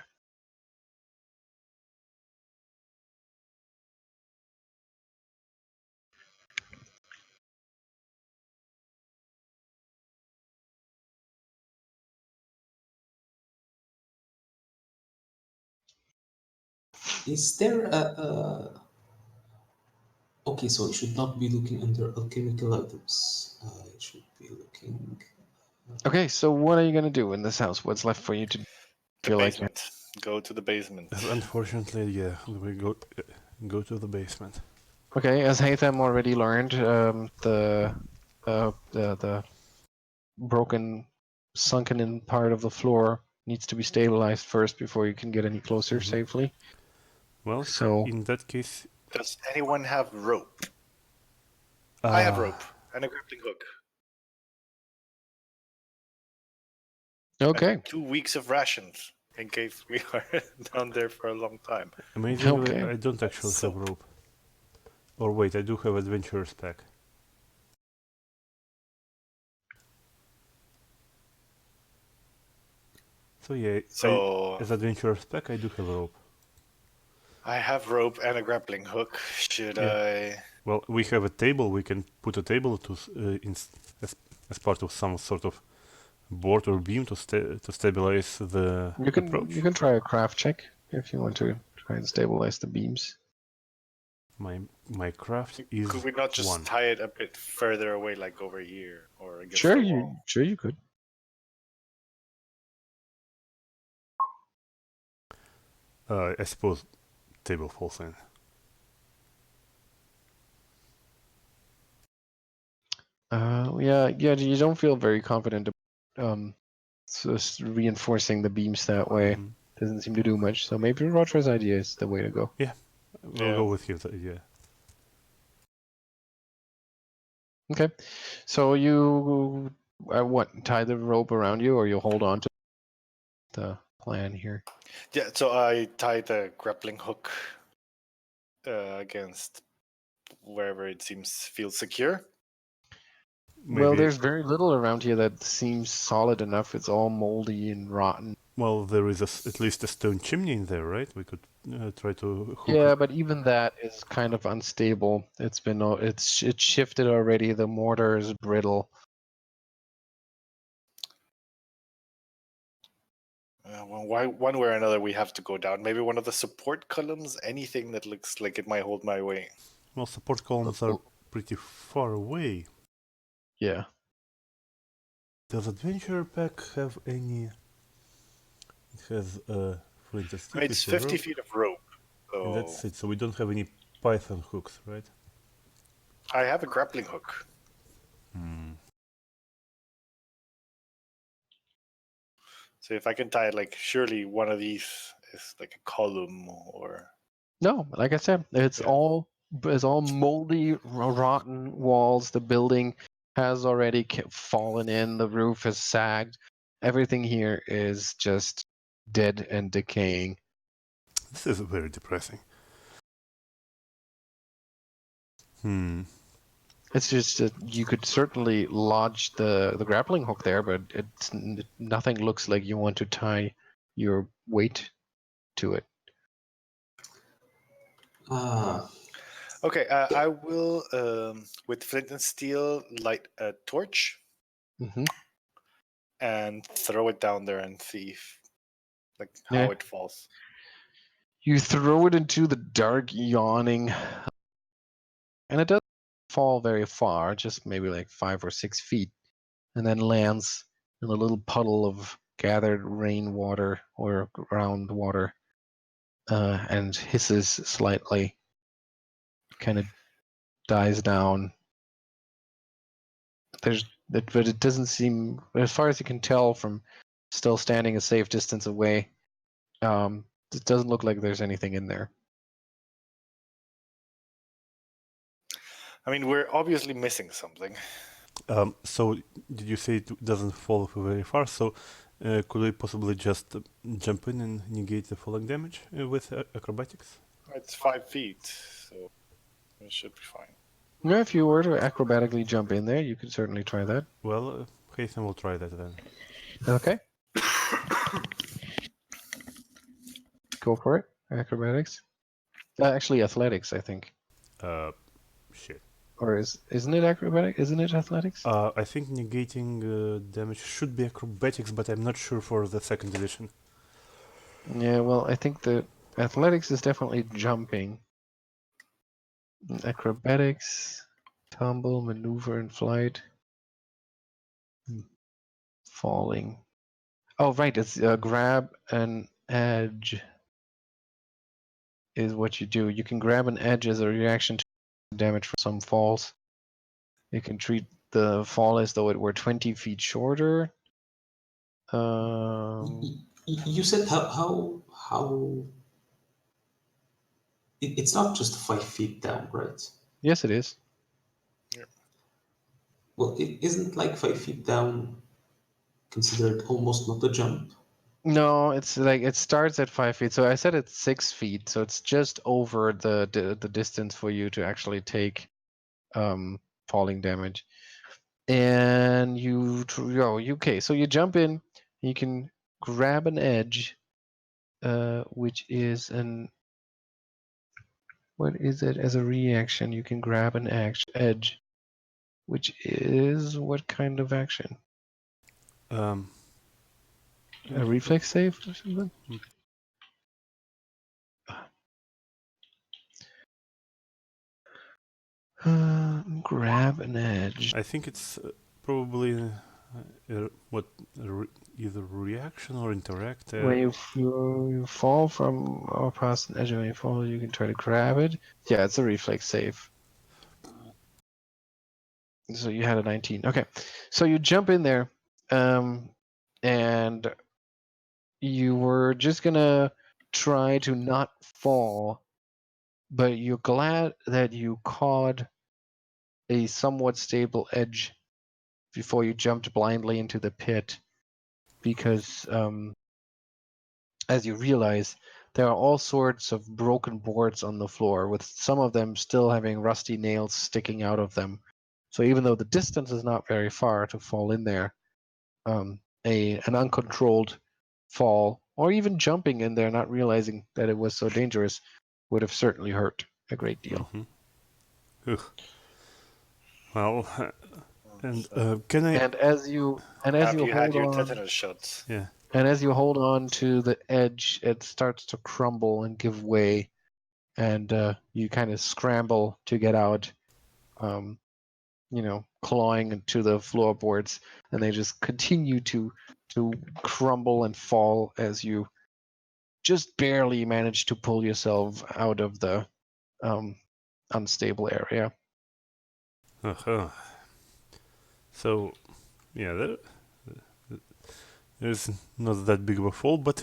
Is there Okay, so I should not be looking under alchemical items. I should be looking... Okay, so what are you gonna do in this house? What's left for you to The feel like? basement. Go to the basement. Unfortunately, yeah, we go to the basement. Okay, as Haytham already learned, the broken, sunken-in part of the floor needs to be stabilized first before you can get any closer safely. Well, So in that case, Does anyone have rope? I have rope and a grappling hook. okay, And 2 weeks of rations in case we are down there for a long time. amazingly, Okay. I don't actually So- have rope. Or wait, I do have adventurer's pack. So yeah, So as adventurer's pack, I do have rope. I have rope and a grappling hook. Should Yeah. I? Well, we have a table. We can put a table to as part of some sort of board or beam to stabilize the approach. you can try a craft check if you want to try and stabilize the beams. My craft is Could we not just 1. tie it a bit further away, like over here or against the wall? Sure you could. I suppose table falls in. Yeah, you don't feel very confident just reinforcing the beams that way. Mhm. Doesn't seem to do much. So maybe Rotre's idea is the way to go. We'll go with his idea. Okay, so you tie the rope around you, or you hold on to the plan here? Yeah. So I tie the grappling hook against wherever it feels secure. Well, Maybe. there's very little around here that seems solid enough. It's all moldy and rotten. Well, there is at least a stone chimney in there, right? We could try to hook. Yeah, but even that is kind of unstable. It's shifted already. The mortar is brittle. One way or another, we have to go down. Maybe one of the support columns. Anything that looks like it might hold my weight. Well, support columns are pretty far away. Yeah. Does Adventurer Pack have any? It has flint and steel. It's 50 feet of rope. So And that's it. So we don't have any python hooks, right? I have a grappling hook. So if I can tie it, like surely one of these is like a column or. No, like I said, it's all moldy, rotten walls. The building has already fallen in. The roof has sagged. Everything here is just dead and decaying. This is very depressing. It's just that you could certainly lodge the grappling hook there, but nothing looks like you want to tie your weight to it. Okay, I will, with flint and steel, light a torch Mm-hmm. and throw it down there and see how Yeah. it falls. You throw it into the dark, yawning, and it doesn't fall very far, just maybe like 5 or 6 feet, and then lands in a little puddle of gathered rainwater or groundwater, and hisses slightly, kind of dies down. But it doesn't seem, as far as you can tell from still standing a safe distance away, it doesn't look like there's anything in there. I mean, we're obviously missing something. So did you say it doesn't fall very far? So could we possibly just jump in and negate the falling damage with acrobatics? It's 5 feet, so it should be fine. No, if you were to acrobatically jump in there, you could certainly try that. Well, Haytham will try that then. Okay. Go for it. Acrobatics. Actually, athletics, I think. Shit. Or isn't it acrobatic? Isn't it athletics? I think negating damage should be acrobatics, but I'm not sure for the second edition. Yeah, well, I think the athletics is definitely jumping. Acrobatics, tumble, maneuver, and flight. Falling. Oh, right. It's grab an edge is what you do. You can grab an edge as a reaction to damage from some falls. You can treat the fall as though it were 20 feet shorter. You said how it's not just 5 feet down, right? Yes, it is. Well, it isn't like 5 feet down considered almost not a jump. No, it's like it starts at 5 feet. So I said it's 6 feet. So it's just over the distance for you to actually take falling damage. And okay. So you jump in. You can grab an edge, which is what is it as a reaction? You can grab an edge, which is what kind of action? Um, A reflex save or something? Grab an edge. I think it's probably either reaction or interact. When you fall from or past an edge, when you fall, you can try to grab it. Yeah, it's a reflex save. So you had a 19. Okay, so you jump in there, and you were just gonna try to not fall, but you're glad that you caught a somewhat stable edge before you jumped blindly into the pit, because as you realize, there are all sorts of broken boards on the floor, with some of them still having rusty nails sticking out of them. So even though the distance is not very far to fall in there, an uncontrolled fall, or even jumping in there, not realizing that it was so dangerous, would have certainly hurt a great deal. Ugh. Well, and can I? And as you Have you had hold your on, tetanus shots? Yeah. and as you hold on to the edge, it starts to crumble and give way, and you kind of scramble to get out, clawing into the floorboards, and they just continue to crumble and fall as you just barely manage to pull yourself out of the unstable area. Uh-huh. So, yeah, there's not that big of a fall, but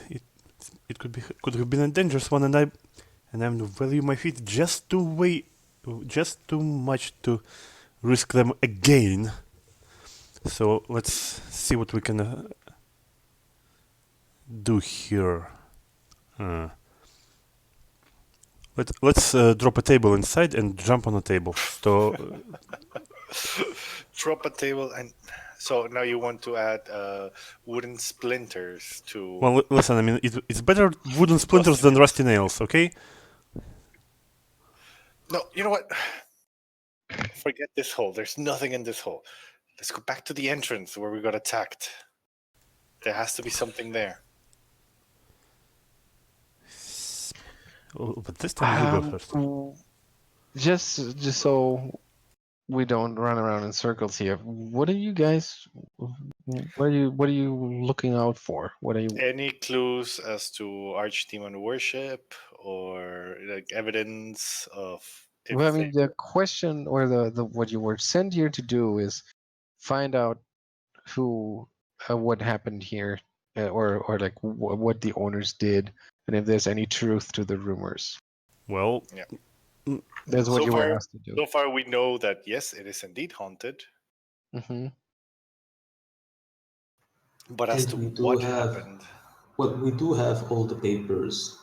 it could have been a dangerous one, and I'm value my feet just too much to risk them again. So let's see what we can do here. Let's drop a table inside and jump on a table. So Drop a table, and so now you want to add wooden splinters to. well, listen. I mean, it's better wooden splinters than rusty nails. Okay. No, you know what? Forget this hole. There's nothing in this hole. Let's go back to the entrance where we got attacked. There has to be something there. Oh, but this time you go first. Just so we don't run around in circles here. What are you guys? What are you looking out for? What are you? Any clues as to archdemon worship or like evidence of? Well, I mean, the question or the what you were sent here to do is find out who, what happened here, or like what the owners did, and if there's any truth to the rumors. Well, Yeah. That's what So you far, were asked to do. So far, we know that yes, it is indeed haunted. Mm-hmm. But as And to we do what have, happened, well, we do have all the papers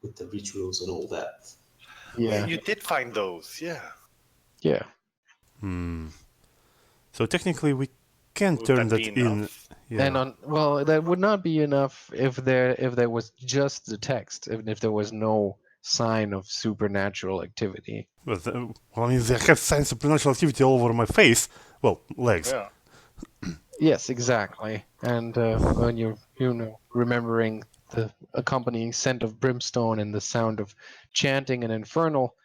with the rituals and all that. oh, yeah, Yeah. you did find those, yeah. Yeah. So technically, we can Would turn that that be in. enough? Yeah. And that would not be enough if there was just the text, even if there was no sign of supernatural activity. But well, I mean, they have signs of supernatural activity all over my face. Well, legs. Yeah. Yes, exactly. And when you're remembering the accompanying scent of brimstone and the sound of chanting an infernal,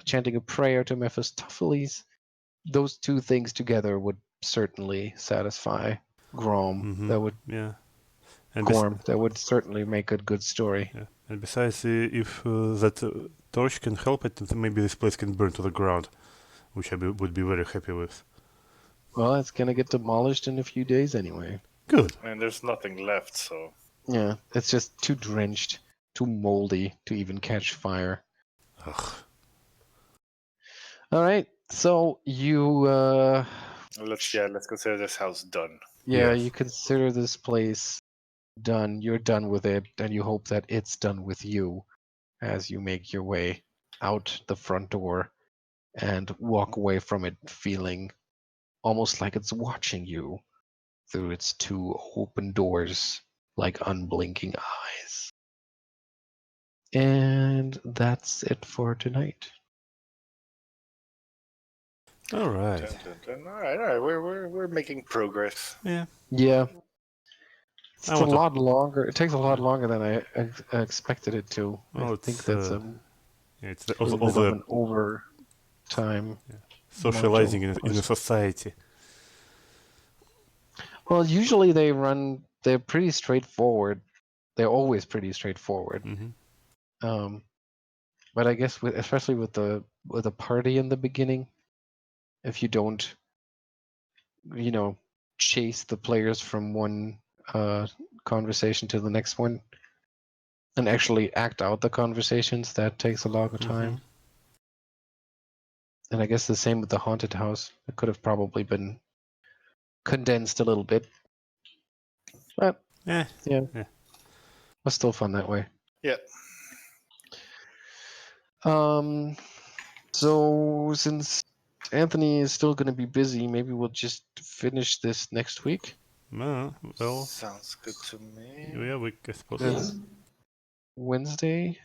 chanting a prayer to Mephistopheles, those two things together would certainly satisfy Grom. That would Yeah. And Gorm. That would certainly make a good story. yeah. And besides, if that torch can help it, then maybe this place can burn to the ground, which would be very happy with. Well, it's gonna get demolished in a few days anyway. Good. And there's nothing left, so Yeah, it's just too drenched, too moldy to even catch fire. Ugh. All right, so you let's consider this house done. yeah, Yes. you consider this place done. You're done with it, and you hope that it's done with you as you make your way out the front door and walk away from it feeling almost like it's watching you through its two open doors like unblinking eyes. And that's it for tonight. All right. Dun, dun, dun. All right. We're making progress. Yeah. Yeah. It's I a want to. lot longer. It takes a lot longer than I expected it to. Well, I think it's that's a yeah, it's little bit also of an overtime. socializing module. in a society. Well, usually they're pretty straightforward. They're always pretty straightforward. But I guess especially with the party in the beginning, if you don't, chase the players from one conversation to the next one and actually act out the conversations, that takes a lot of time. And I guess the same with the haunted house. It could have probably been condensed a little bit. But Yeah. yeah. Was still fun that way. Yeah. So since Anthony is still going to be busy, maybe we'll just finish this next week. Well, Sounds good to me. yeah, I suppose. It's Wednesday.